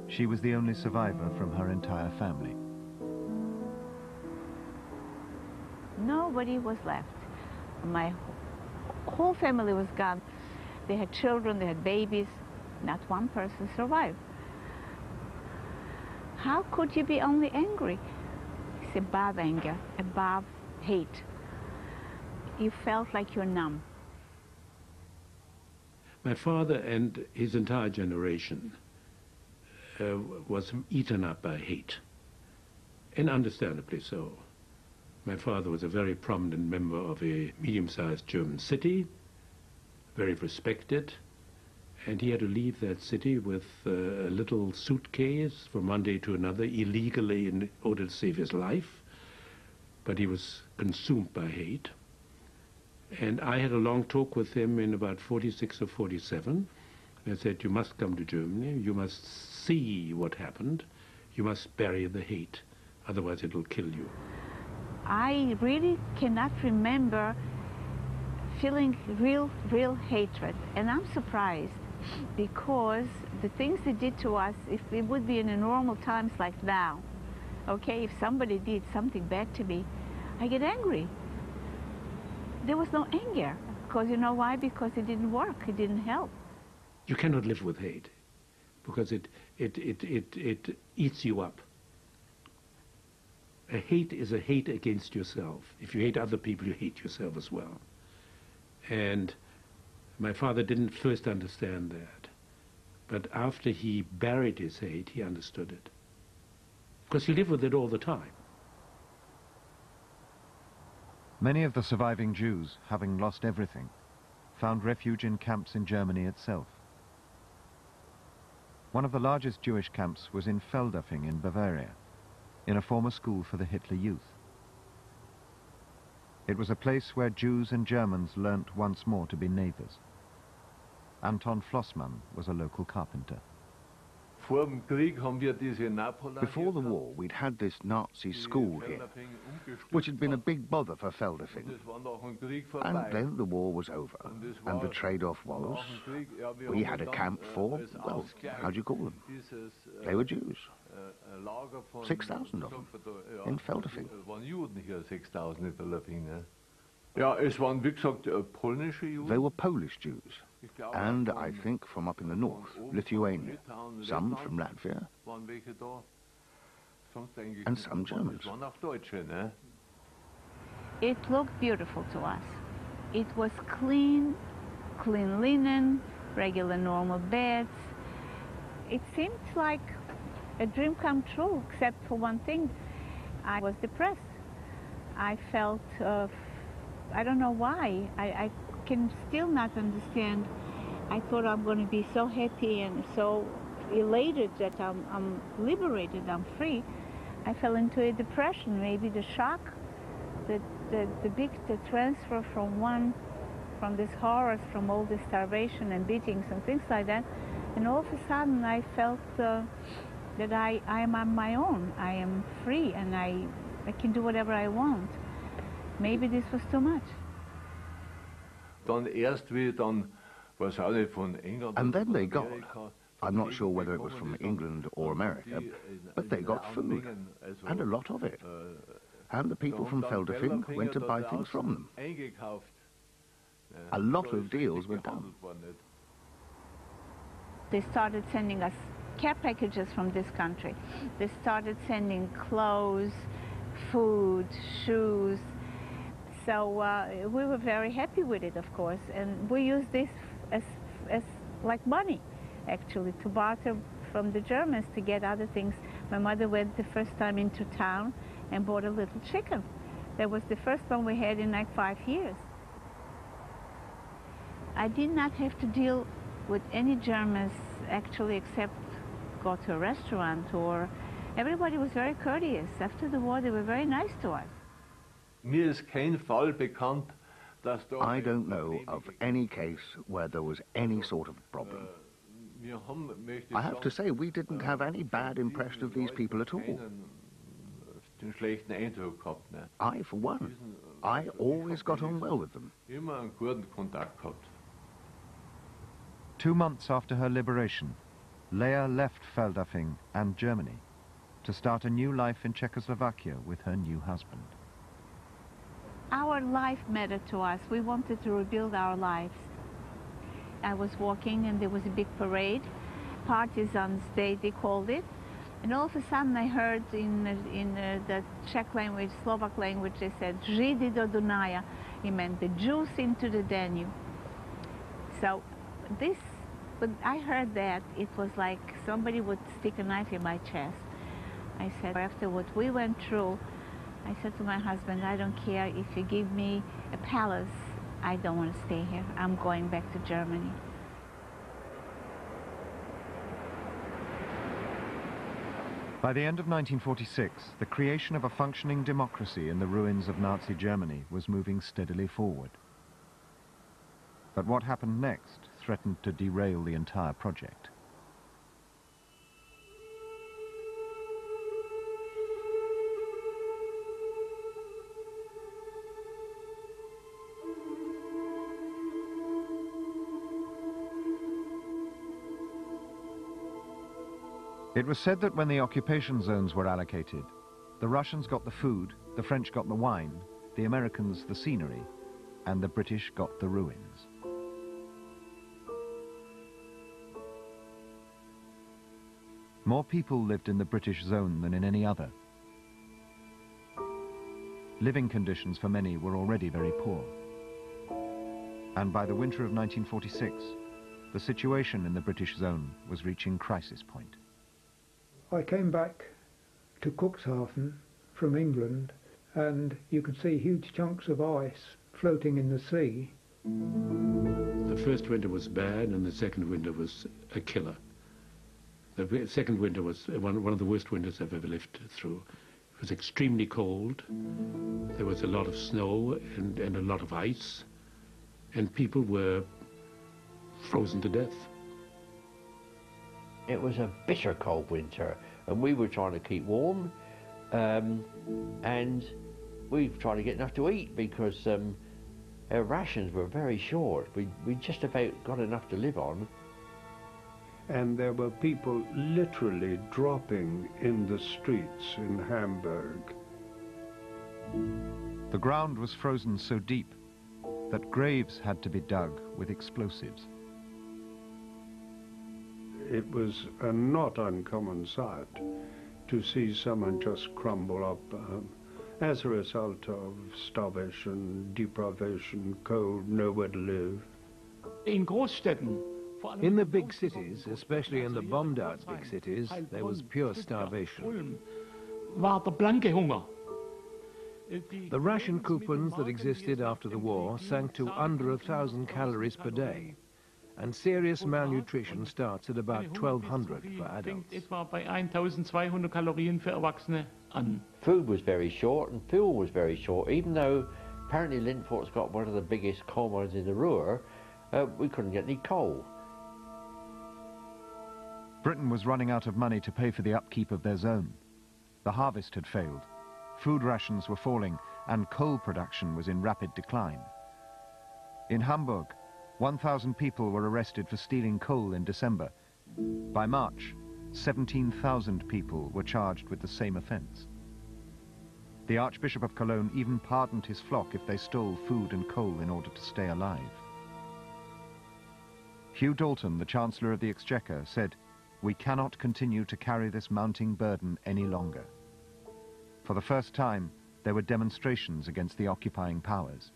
she was the only survivor from her entire family. Nobody was left. My whole family was gone. They had children, they had babies. Not one person survived. How could you be only angry? It's above anger, above hate. You felt like you're numb. My father and his entire generation was eaten up by hate, and understandably so. My father was a very prominent member of a medium-sized German city, very respected, and he had to leave that city with a little suitcase from one day to another illegally in order to save his life. But he was consumed by hate. And I had a long talk with him in about 46 or 47. And I said, you must come to Germany, you must see what happened, you must bury the hate, otherwise it will kill you. I really cannot remember feeling real hatred. And I'm surprised, because the things they did to us, if it would be in the normal times like now, okay, if somebody did something bad to me, I get angry. There was no anger, because you know why? Because it didn't work, it didn't help. You cannot live with hate, because it eats you up. A hate is a hate against yourself. If you hate other people, you hate yourself as well. And my father didn't first understand that, but after he buried his hate, he understood it. Because he lived with it all the time. Many of the surviving Jews, having lost everything, found refuge in camps in Germany itself. One of the largest Jewish camps was in Feldafing in Bavaria, in a former school for the Hitler Youth. It was a place where Jews and Germans learnt once more to be neighbors. Anton Flossmann was a local carpenter. Before the war, we'd had this Nazi school here, which had been a big bother for Feldafing. And then the war was over, and the trade-off was, we had a camp for, well, how do you call them? They were Jews. 6,000 of them in Feldafing. They were Polish Jews, and I think from up in the north, Lithuania, some from Latvia, and some Germans. It looked beautiful to us. It was clean linen, regular normal beds. It seemed like a dream come true, except for one thing. I was depressed. I felt, I don't know why. I can still not understand. I thought I'm going to be so happy and so elated that I'm liberated, I'm free. I fell into a depression, maybe the shock, the transfer from this horrors, from all this starvation and beatings and things like that. And all of a sudden I felt that I am on my own. I am free and I can do whatever I want. Maybe this was too much. And then they got, I'm not sure whether it was from England or America, but they got food, and a lot of it. And the people from Feldafing went to buy things from them. A lot of deals were done. They started sending us care packages from this country. They started sending clothes, food, shoes. So we were very happy with it, of course, and we used this as like money, actually, to barter from the Germans to get other things. My mother went the first time into town and bought a little chicken. That was the first one we had in like 5 years. I did not have to deal with any Germans, actually, except go to a restaurant, or everybody was very courteous. After the war, they were very nice to us. I don't know of any case where there was any sort of problem. I have to say, we didn't have any bad impression of these people at all. I, for one, I always got on well with them. 2 months after her liberation, Leah left Feldafing and Germany to start a new life in Czechoslovakia with her new husband. Our life mattered to us. We wanted to rebuild our lives. I was walking and there was a big parade, Partisans Day they called it, and all of a sudden I heard in the Czech language, Slovak language, they said, Židi do Dunaja. It meant the Jews into the Danube. So this, when I heard that, it was like somebody would stick a knife in my chest. I said, after what we went through, I said to my husband, I don't care if you give me a palace, I don't want to stay here. I'm going back to Germany. By the end of 1946, the creation of a functioning democracy in the ruins of Nazi Germany was moving steadily forward. But what happened next threatened to derail the entire project. It was said that when the occupation zones were allocated, the Russians got the food, the French got the wine, the Americans the scenery, and the British got the ruins. More people lived in the British zone than in any other. Living conditions for many were already very poor. And by the winter of 1946, the situation in the British zone was reaching crisis point. I came back to Cuxhaven from England, and you could see huge chunks of ice floating in the sea. The first winter was bad, and the second winter was a killer. The second winter was one of the worst winters I've ever lived through. It was extremely cold. There was a lot of snow and a lot of ice, and people were frozen to death. It was a bitter cold winter, and we were trying to keep warm, and we were trying to get enough to eat because our rations were very short. We just about got enough to live on. And there were people literally dropping in the streets in Hamburg. The ground was frozen so deep that graves had to be dug with explosives. it was a not uncommon sight to see someone just crumble up as a result of starvation, deprivation, cold, nowhere to live. In the big cities, especially in the bombed-out big cities, there was pure starvation. The ration coupons that existed after the war sank to under 1,000 calories per day, and serious malnutrition starts at about 1,200 for adults. Food was very short and fuel was very short. Even though apparently Lintfort's got one of the biggest coal mines in the Ruhr, we couldn't get any coal. Britain was running out of money to pay for the upkeep of their zone. The harvest had failed, food rations were falling, and coal production was in rapid decline. In Hamburg, 1,000 people were arrested for stealing coal in December. By March, 17,000 people were charged with the same offence. The Archbishop of Cologne even pardoned his flock if they stole food and coal in order to stay alive. Hugh Dalton, the Chancellor of the Exchequer, said, "We cannot continue to carry this mounting burden any longer." For the first time, there were demonstrations against the occupying powers.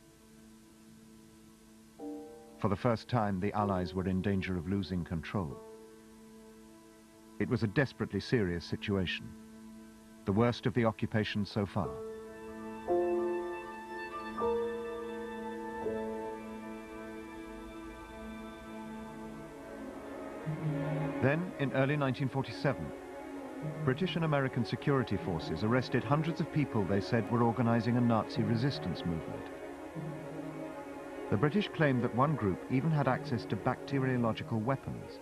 For the first time, the Allies were in danger of losing control. It was a desperately serious situation, the worst of the occupation so far. Then, in early 1947, British and American security forces arrested hundreds of people they said were organizing a Nazi resistance movement. The British claimed that one group even had access to bacteriological weapons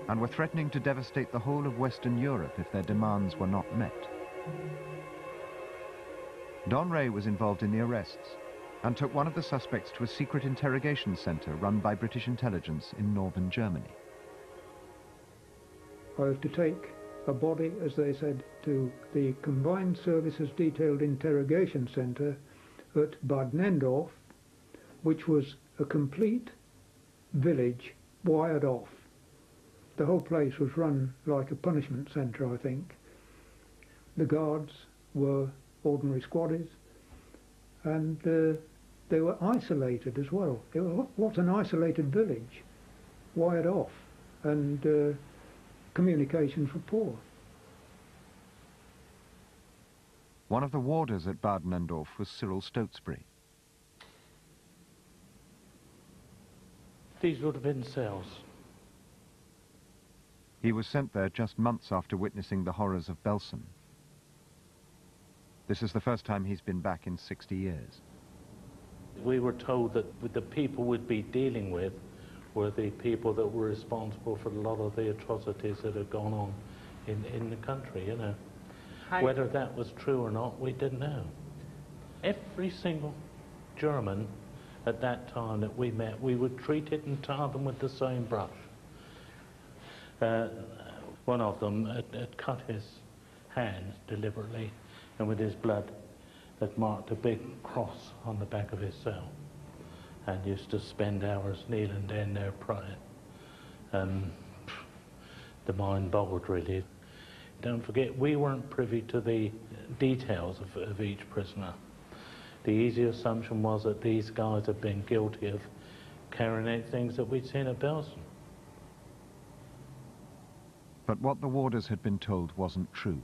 and were threatening to devastate the whole of Western Europe if their demands were not met. Don Ray was involved in the arrests and took one of the suspects to a secret interrogation center run by British intelligence in northern Germany. I was to take a body, as they said, to the Combined Services Detailed Interrogation Center at Bad Nendorf, which was a complete village wired off. The whole place was run like a punishment center, I think. The guards were ordinary squaddies, and they were isolated as well. What an isolated village, wired off, and communications were poor. One of the warders at Bad Nendorf was Cyril Stotesbury. These would have been cells. He was sent there just months after witnessing the horrors of Belsen. This is the first time he's been back in 60 years. We were told that the people we'd be dealing with were the people that were responsible for a lot of the atrocities that had gone on in the country, you know. Whether that was true or not, we didn't know. Every single German at that time that we met, we would treat it and tar them with the same brush. One of them had cut his hand deliberately, and with his blood had marked a big cross on the back of his cell, and used to spend hours kneeling down there praying. The mind boggled, really. Don't forget, we weren't privy to the details of each prisoner. The easy assumption was that these guys had been guilty of carrying out things that we'd seen at Belsen. But what the warders had been told wasn't true.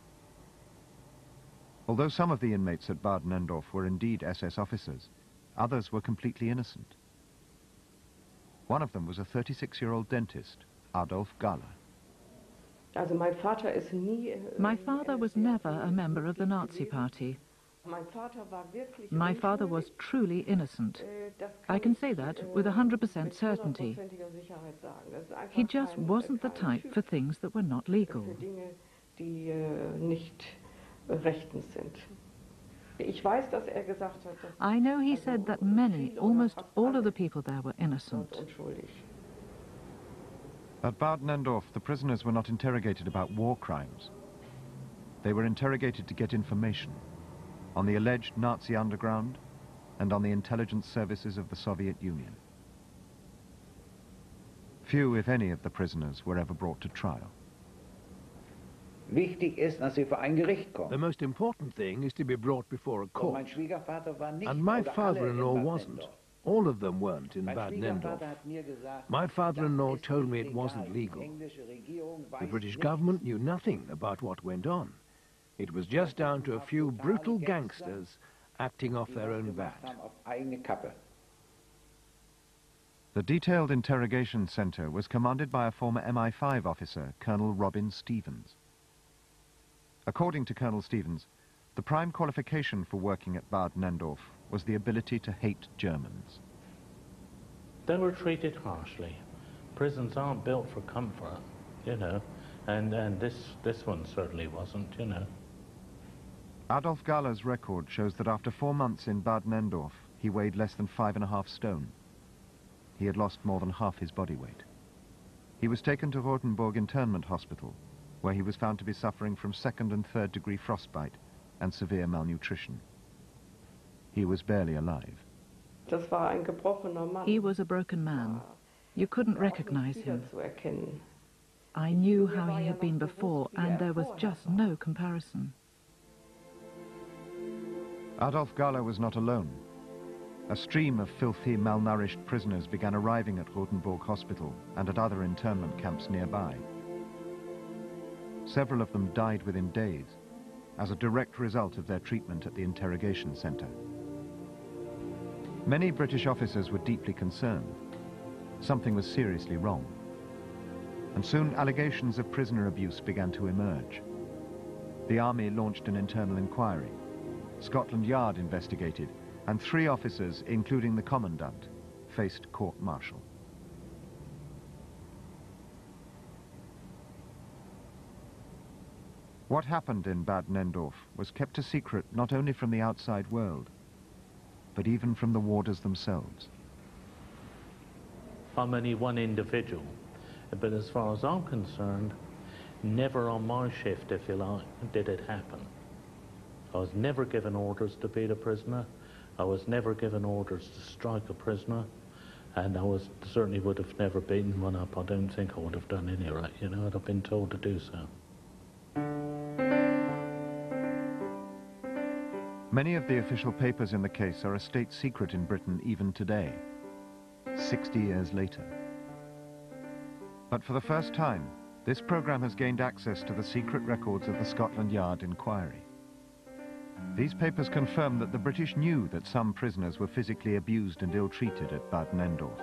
Although some of the inmates at Bad Nendorf were indeed SS officers, others were completely innocent. One of them was a 36-year-old dentist, Adolf Gahler. My father was never a member of the Nazi Party. My father was truly innocent. I can say that with 100% certainty. He just wasn't the type for things that were not legal. I know he said that many, almost all of the people there were innocent. At Bad Nendorf, the prisoners were not interrogated about war crimes. They were interrogated to get information on the alleged Nazi underground and on the intelligence services of the Soviet Union. Few, if any, of the prisoners were ever brought to trial. The most important thing is to be brought before a court. And my father-in-law wasn't. All of them weren't in Bad Nenndorf. My father-in-law told me it wasn't legal. The British government knew nothing about what went on. It was just down to a few brutal gangsters acting off their own bat. The detailed interrogation centre was commanded by a former MI5 officer, Colonel Robin Stevens. According to Colonel Stevens, the prime qualification for working at Bad Nenndorf was the ability to hate Germans. They were treated harshly. Prisons aren't built for comfort, you know, and this one certainly wasn't, you know. Adolf Galler's record shows that after 4 months in Bad Nenndorf, he weighed less than 5.5 stone. He had lost more than half his body weight. He was taken to Rotenburg Internment Hospital, where he was found to be suffering from 2nd and 3rd degree frostbite and severe malnutrition. He was barely alive. He was a broken man. You couldn't recognize him. I knew how he had been before, and there was just no comparison. Adolf Galler was not alone. A stream of filthy, malnourished prisoners began arriving at Rotenburg Hospital and at other internment camps nearby. Several of them died within days as a direct result of their treatment at the interrogation centre. Many British officers were deeply concerned. Something was seriously wrong. And soon allegations of prisoner abuse began to emerge. The army launched an internal inquiry. Scotland Yard investigated, and 3 officers, including the commandant, faced court-martial. What happened in Bad Nenndorf was kept a secret not only from the outside world, but even from the warders themselves. I'm only one individual, but as far as I'm concerned, never on my shift, if you like, did it happen. I was never given orders to beat a prisoner. I was never given orders to strike a prisoner, and I certainly would have never beaten one up. I don't think I would have done any right, you know, I'd have been told to do so. Many of the official papers in the case are a state secret in Britain even today, 60 years later. But for the first time, this programme has gained access to the secret records of the Scotland Yard inquiry. These papers confirm that the British knew that some prisoners were physically abused and ill-treated at Bad Nenndorf.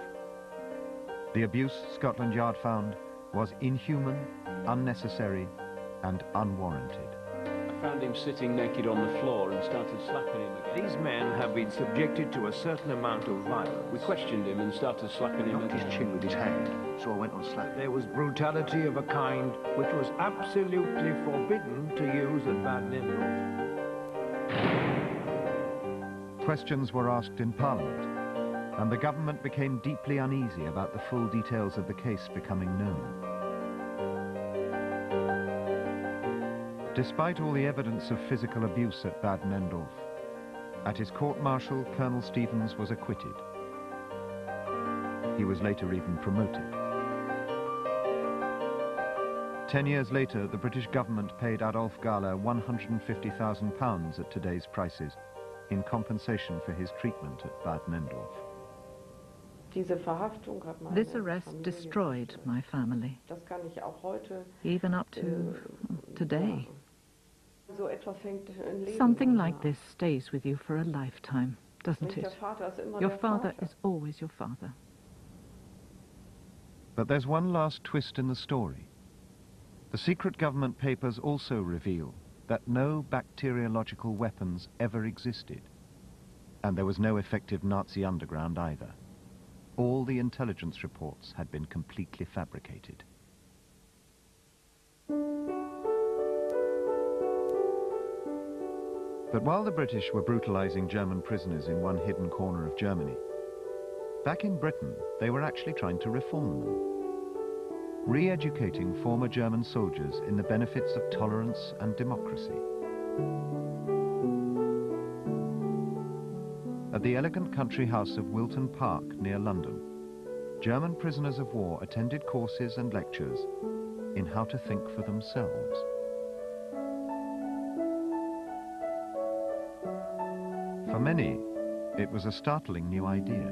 The abuse, Scotland Yard found, was inhuman, unnecessary, and unwarranted. I found him sitting naked on the floor and started slapping him again. These men have been subjected to a certain amount of violence. We questioned him and started slapping him again. Knocked his chin with his hand, so I went on slapping. There was brutality of a kind which was absolutely forbidden to use at Bad Nenndorf. Questions were asked in Parliament, and the government became deeply uneasy about the full details of the case becoming known. Despite all the evidence of physical abuse at Bad Nenndorf, at his court-martial, Colonel Stevens was acquitted. He was later even promoted. 10 years later, the British government paid Adolf Galler £150,000 at today's prices in compensation for his treatment at Bad Nenndorf. This arrest destroyed my family, even up to today. Something like this stays with you for a lifetime, doesn't it? Your father is always your father. But there's one last twist in the story. The secret government papers also reveal that no bacteriological weapons ever existed, and there was no effective Nazi underground either. All the intelligence reports had been completely fabricated. But while the British were brutalizing German prisoners in one hidden corner of Germany, back in Britain, they were actually trying to reform them, re-educating former German soldiers in the benefits of tolerance and democracy. At the elegant country house of Wilton Park near London, German prisoners of war attended courses and lectures in how to think for themselves. For many, it was a startling new idea.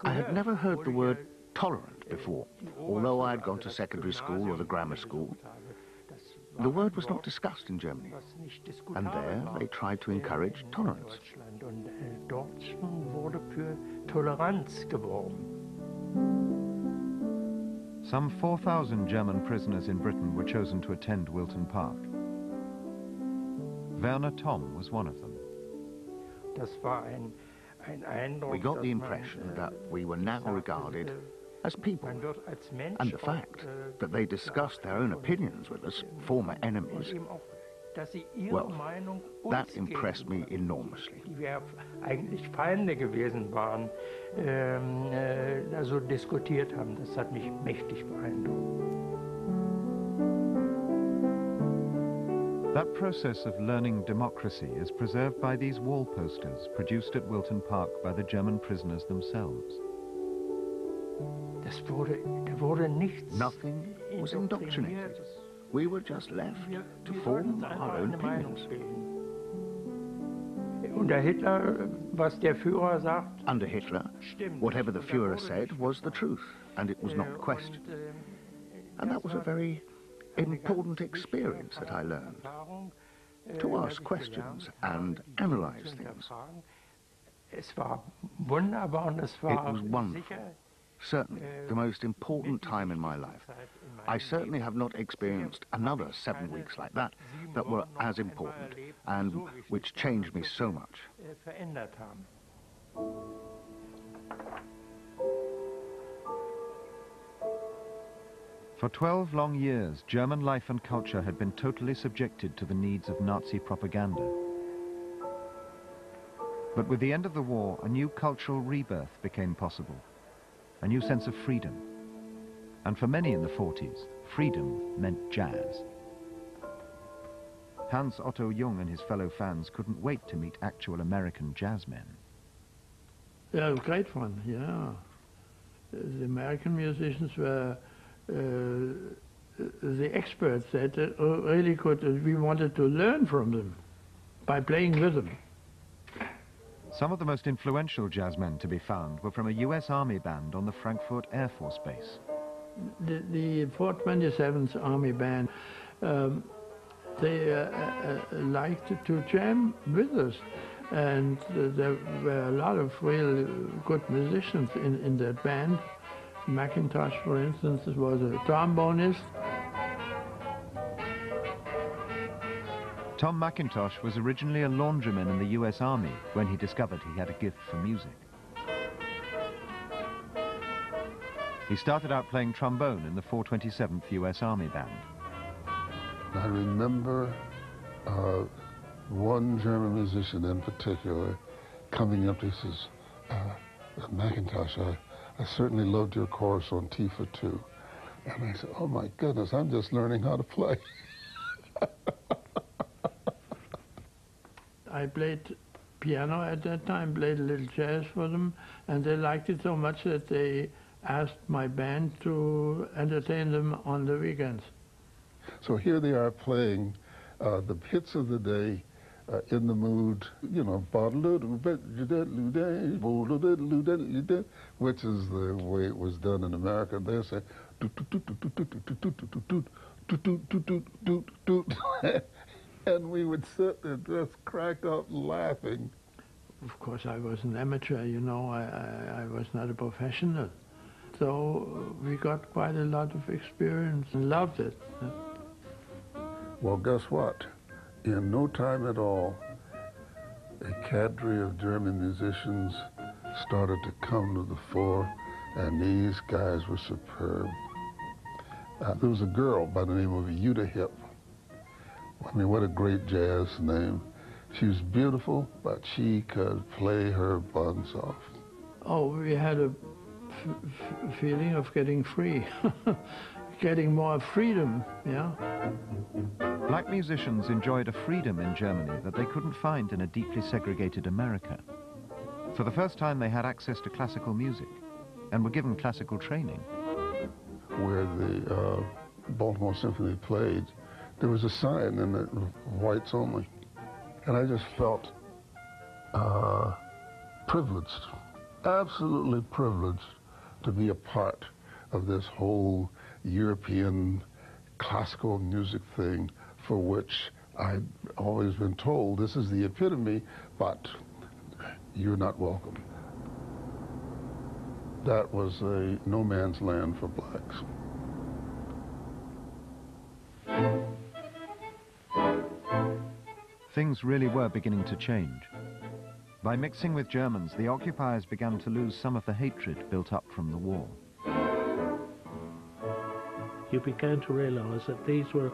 I had never heard the word tolerant before, although I had gone to secondary school or the grammar school. The word was not discussed in Germany, and there they tried to encourage tolerance. Some 4,000 German prisoners in Britain were chosen to attend Wilton Park. Werner Thom was one of them. We got the impression that we were now regarded as people, and the fact that they discussed their own opinions with us, former enemies, well, that impressed me enormously. That process of learning democracy is preserved by these wall posters produced at Wilton Park by the German prisoners themselves. Nothing was indoctrinated. We were just left to form our own opinions. Under Hitler, whatever the Führer said was the truth, and it was not questioned. And that was a very important experience that I learned, to ask questions and analyze things. It was wonderful. Certainly the most important time in my life. I certainly have not experienced another 7 weeks like that were as important and which changed me so much. For 12 long years, German life and culture had been totally subjected to the needs of Nazi propaganda. But with the end of the war, a new cultural rebirth became possible, a new sense of freedom. And for many in the 40s, freedom meant jazz. Hans Otto Jung and his fellow fans couldn't wait to meet actual American jazzmen. Yeah, it was great fun, yeah. The American musicians were the experts that really could, we wanted to learn from them by playing with them. Some of the most influential jazzmen to be found were from a US Army band on the Frankfurt Air Force Base. The 427th Army Band, they liked to jam with us, and there were a lot of real good musicians in that band. McIntosh, for instance, was a trombonist. Tom McIntosh was originally a laundryman in the US Army when he discovered he had a gift for music. He started out playing trombone in the 427th US Army Band. I remember one German musician in particular coming up to says, McIntosh, I certainly loved your chorus on T for Two. And I said, oh my goodness, I'm just learning how to play. I played piano at that time, played a little jazz for them, and they liked it so much that they asked my band to entertain them on the weekends. So here they are playing the hits of the day, in the mood, you know, which is the way it was done in America. They say, and we would sit and just crack up laughing. Of course, I was an amateur, you know, I was not a professional. So we got quite a lot of experience and loved it. Well, guess what? In no time at all, a cadre of German musicians started to come to the fore, and these guys were superb. There was a girl by the name of Jutta Hipp. I mean, what a great jazz name. She was beautiful, but she could play her buns off. Oh, we had a feeling of getting free, getting more freedom, yeah. Black musicians enjoyed a freedom in Germany that they couldn't find in a deeply segregated America. For the first time, they had access to classical music and were given classical training. Where the Baltimore Symphony played, there was a sign in it, whites only. And I just felt privileged, absolutely privileged to be a part of this whole European classical music thing, for which I've always been told this is the epitome, but you're not welcome. That was a no man's land for blacks. Things really were beginning to change. By mixing with Germans, the occupiers began to lose some of the hatred built up from the war. You began to realise that these were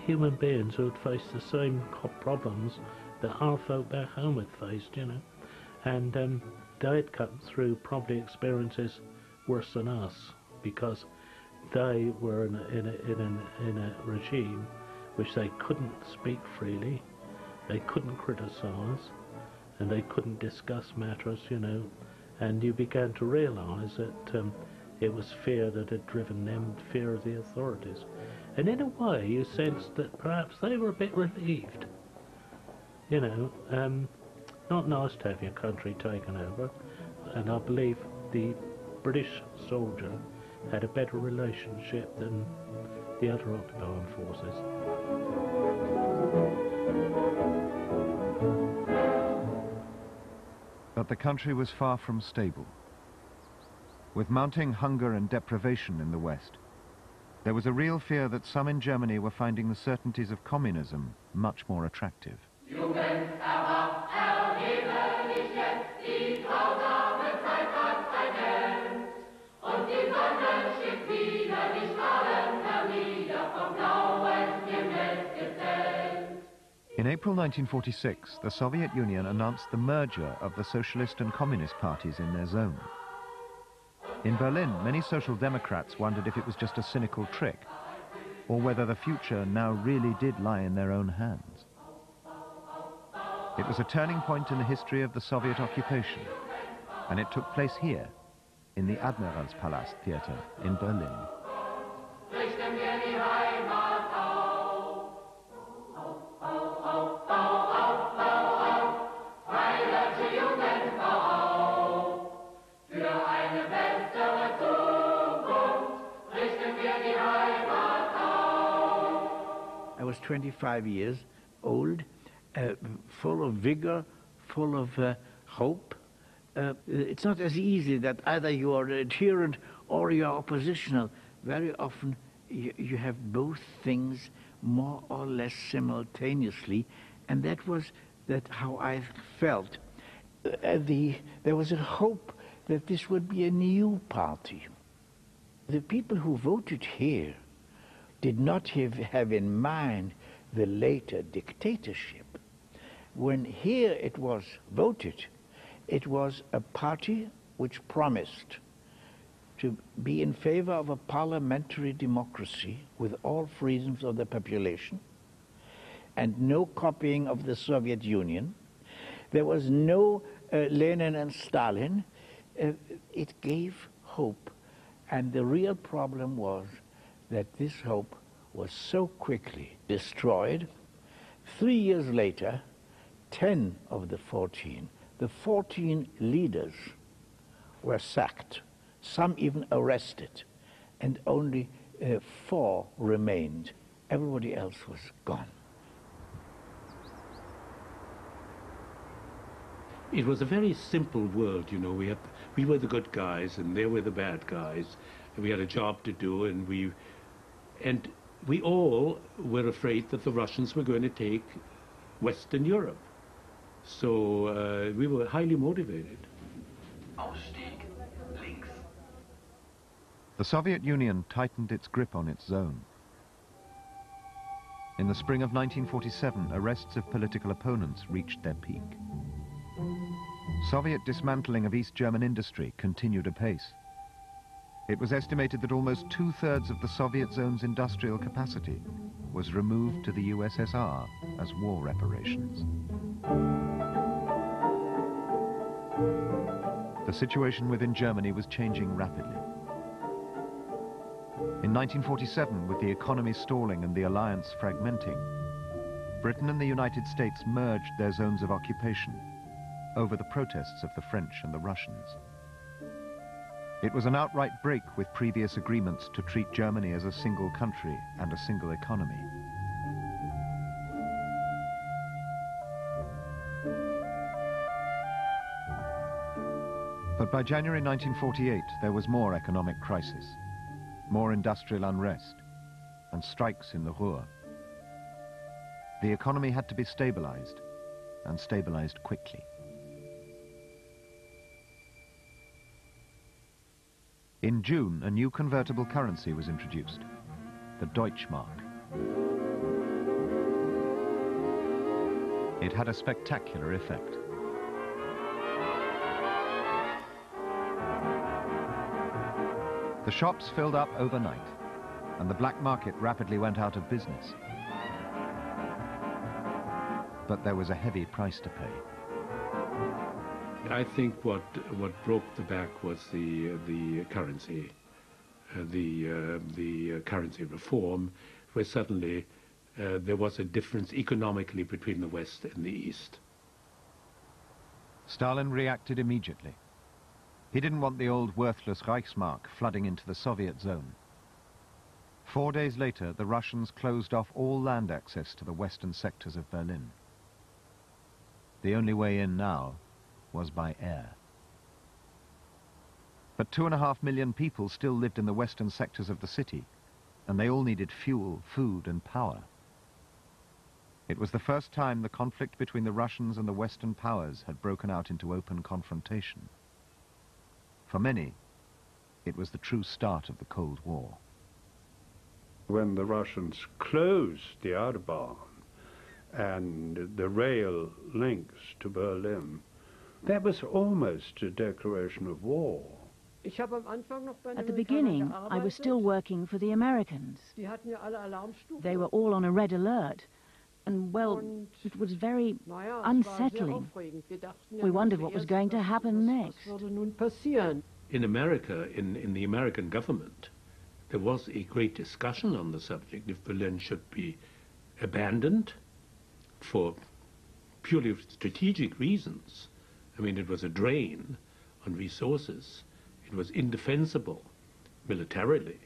human beings who had faced the same problems that our folk back home had faced, you know. And they had come through probably experiences worse than us, because they were in a regime which they couldn't speak freely, they couldn't criticise, and they couldn't discuss matters, you know. And you began to realise that it was fear that had driven them, fear of the authorities. And in a way, you sensed that perhaps they were a bit relieved. You know, not nice to have your country taken over, and I believe the British soldier had a better relationship than the other occupying forces. But the country was far from stable. With mounting hunger and deprivation in the West, there was a real fear that some in Germany were finding the certainties of communism much more attractive. In April 1946, the Soviet Union announced the merger of the Socialist and Communist parties in their zone. In Berlin, many Social Democrats wondered if it was just a cynical trick, or whether the future now really did lie in their own hands. It was a turning point in the history of the Soviet occupation, and it took place here, in the Admiralspalast Theater in Berlin. I was 25 years old, full of vigor, full of hope. It's not as easy that either you are adherent or you are oppositional. Very often you have both things more or less simultaneously, and that was how I felt. There was a hope that this would be a new party. The people who voted here did not have in mind the later dictatorship. When here it was voted, it was a party which promised to be in favor of a parliamentary democracy with all freedoms of the population and no copying of the Soviet Union. There was no Lenin and Stalin. It gave hope, and the real problem was that this hope was so quickly destroyed. 3 years later, 10 of the 14 leaders were sacked, some even arrested, and only 4 remained. Everybody else was gone. It was a very simple world, you know. We were the good guys and they were the bad guys, and we had a job to do, and we all were afraid that the Russians were going to take Western Europe. So we were highly motivated. The Soviet Union tightened its grip on its zone. In the spring of 1947, arrests of political opponents reached their peak. Soviet dismantling of East German industry continued apace. It was estimated that almost 2/3 of the Soviet zone's industrial capacity was removed to the USSR as war reparations. The situation within Germany was changing rapidly. In 1947, with the economy stalling and the alliance fragmenting, Britain and the United States merged their zones of occupation over the protests of the French and the Russians. It was an outright break with previous agreements to treat Germany as a single country and a single economy. But by January 1948, there was more economic crisis, more industrial unrest, and strikes in the Ruhr. The economy had to be stabilized, and stabilized quickly. In June, a new convertible currency was introduced, the Deutschmark. It had a spectacular effect. The shops filled up overnight, and the black market rapidly went out of business. But there was a heavy price to pay. I think what broke the back was the currency, the currency reform, where suddenly there was a difference economically between the West and the East. Stalin reacted immediately. He didn't want the old worthless Reichsmark flooding into the Soviet zone. 4 days later, the Russians closed off all land access to the western sectors of Berlin. The only way in now was by air. But 2.5 million people still lived in the western sectors of the city, and they all needed fuel, food, and power. It was the first time the conflict between the Russians and the Western powers had broken out into open confrontation. For many, it was the true start of the Cold War. When the Russians closed the Autobahn and the rail links to Berlin, that was almost a declaration of war. At the beginning, I was still working for the Americans. They were all on a red alert. And, well, it was very unsettling. We wondered what was going to happen next. In America, in the American government, there was a great discussion on the subject if Berlin should be abandoned for purely strategic reasons. I mean, it was a drain on resources. It was indefensible militarily.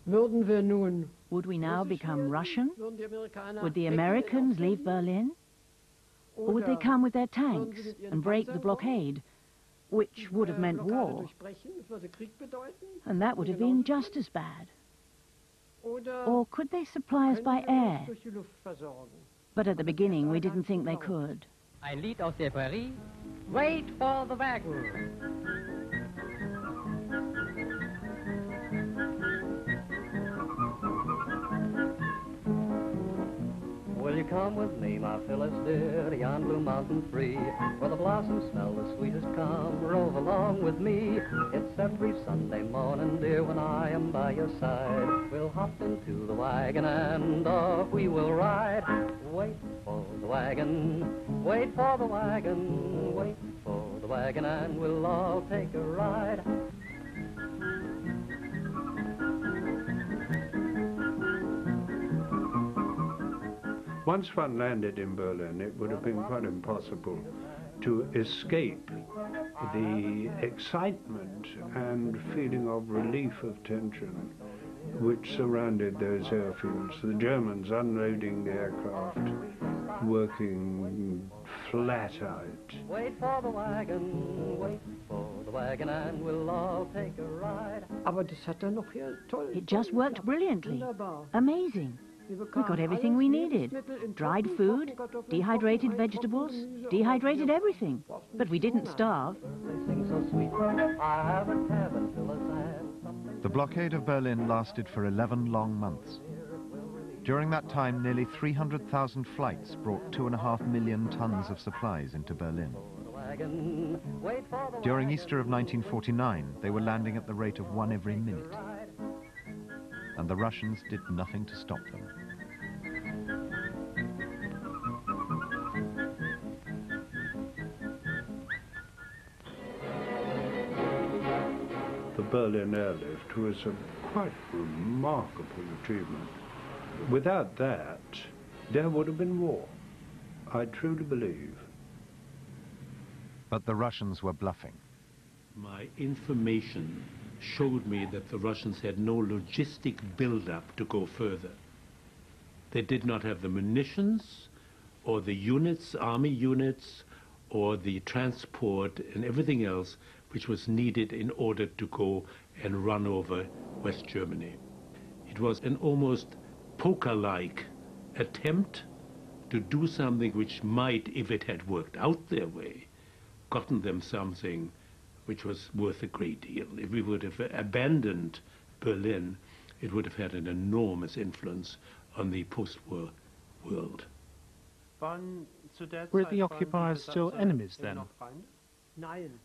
Would we now become Russian? Would the Americans leave Berlin? Or would they come with their tanks and break the blockade, which would have meant war? And that would have been just as bad. Or could they supply us by air? But at the beginning, we didn't think they could. Ein Lied aus der Prärie. Wait for the wagon. Will you come with me, my Phyllis dear, to yon blue mountain free, where the blossoms smell the sweetest? Come, rove along with me. It's every Sunday morning, dear, when I am by your side. We'll hop into the wagon and off we will ride. Wait for the wagon, wait for the wagon, wait for the wagon, and we'll all take a ride. Once one landed in Berlin, it would have been quite impossible to escape the excitement and feeling of relief of tension which surrounded those airfields. The Germans unloading the aircraft, working flat out. Wait for the wagon, and we'll all take a ride. It just worked brilliantly. Amazing. We got everything we needed. Dried food, dehydrated vegetables, dehydrated everything. But we didn't starve. The blockade of Berlin lasted for 11 long months. During that time, nearly 300,000 flights brought 2.5 million tons of supplies into Berlin. wagon. Wait for the During wagon. Easter of 1949, they were landing at the rate of 1 every minute. And the Russians did nothing to stop them. The Berlin airlift was a quite remarkable achievement. Without that, there would have been war. I truly believe. But the Russians were bluffing. My information showed me that the Russians had no logistic build-up to go further. They did not have the munitions or the units, army units, or the transport and everything else which was needed in order to go and run over West Germany. It was an almost poker-like attempt to do something which might, if it had worked out their way, gotten them something which was worth a great deal. If we would have abandoned Berlin, it would have had an enormous influence on the post-war world. Were the occupiers still enemies then?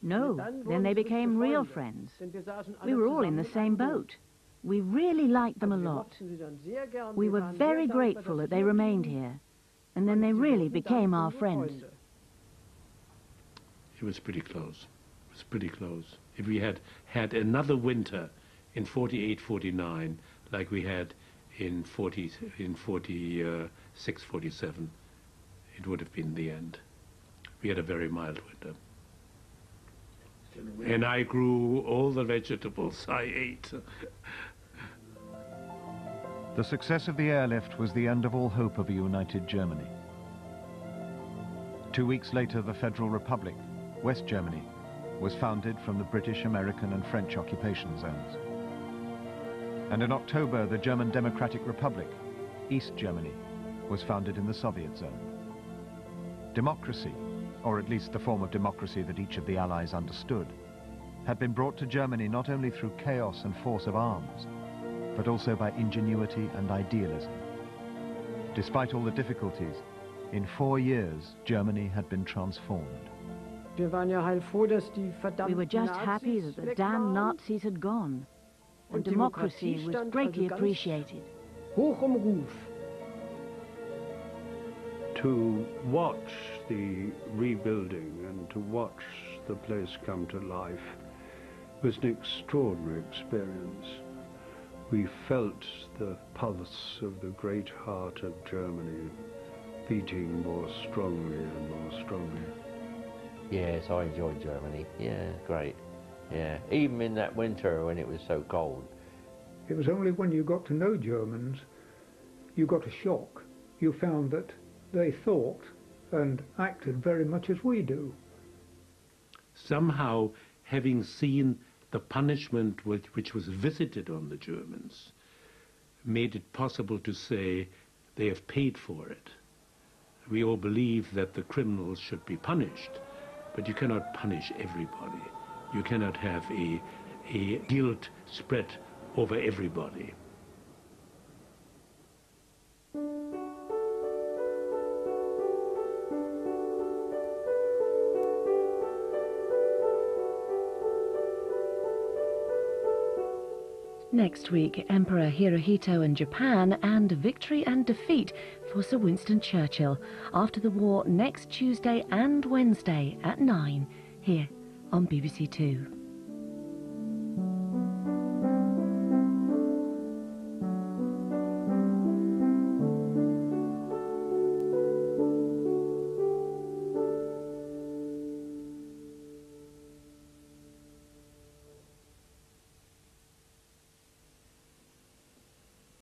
No, then they became real friends. We were all in the same boat. We really liked them a lot. We were very grateful that they remained here, and then they really became our friends. It was pretty close. It was pretty close. If we had had another winter in 48, 49, like we had in 46, 47, it would have been the end. We had a very mild winter. And I grew all the vegetables I ate. The success of the airlift was the end of all hope of a united Germany. 2 weeks later, the Federal Republic, West Germany, was founded from the British, American and French occupation zones. And in October, the German Democratic Republic, East Germany, was founded in the Soviet zone. Democracy, or at least the form of democracy that each of the Allies understood, had been brought to Germany not only through chaos and force of arms, but also by ingenuity and idealism. Despite all the difficulties, in 4 years, Germany had been transformed. We were just happy that the damn Nazis had gone, and democracy was greatly appreciated. To watch the rebuilding and to watch the place come to life was an extraordinary experience. We felt the pulse of the great heart of Germany beating more strongly and more strongly. Yes, I enjoyed Germany. Yeah, great. Yeah, even in that winter when it was so cold. It was only when you got to know Germans, you got a shock. You found that they thought and acted very much as we do. Somehow, having seen the punishment which was visited on the Germans, made it possible to say they have paid for it. We all believe that the criminals should be punished, but you cannot punish everybody. You cannot have a guilt spread over everybody. Next week, Emperor Hirohito and Japan, and victory and defeat for Sir Winston Churchill after the war next Tuesday and Wednesday at 9 here on BBC Two.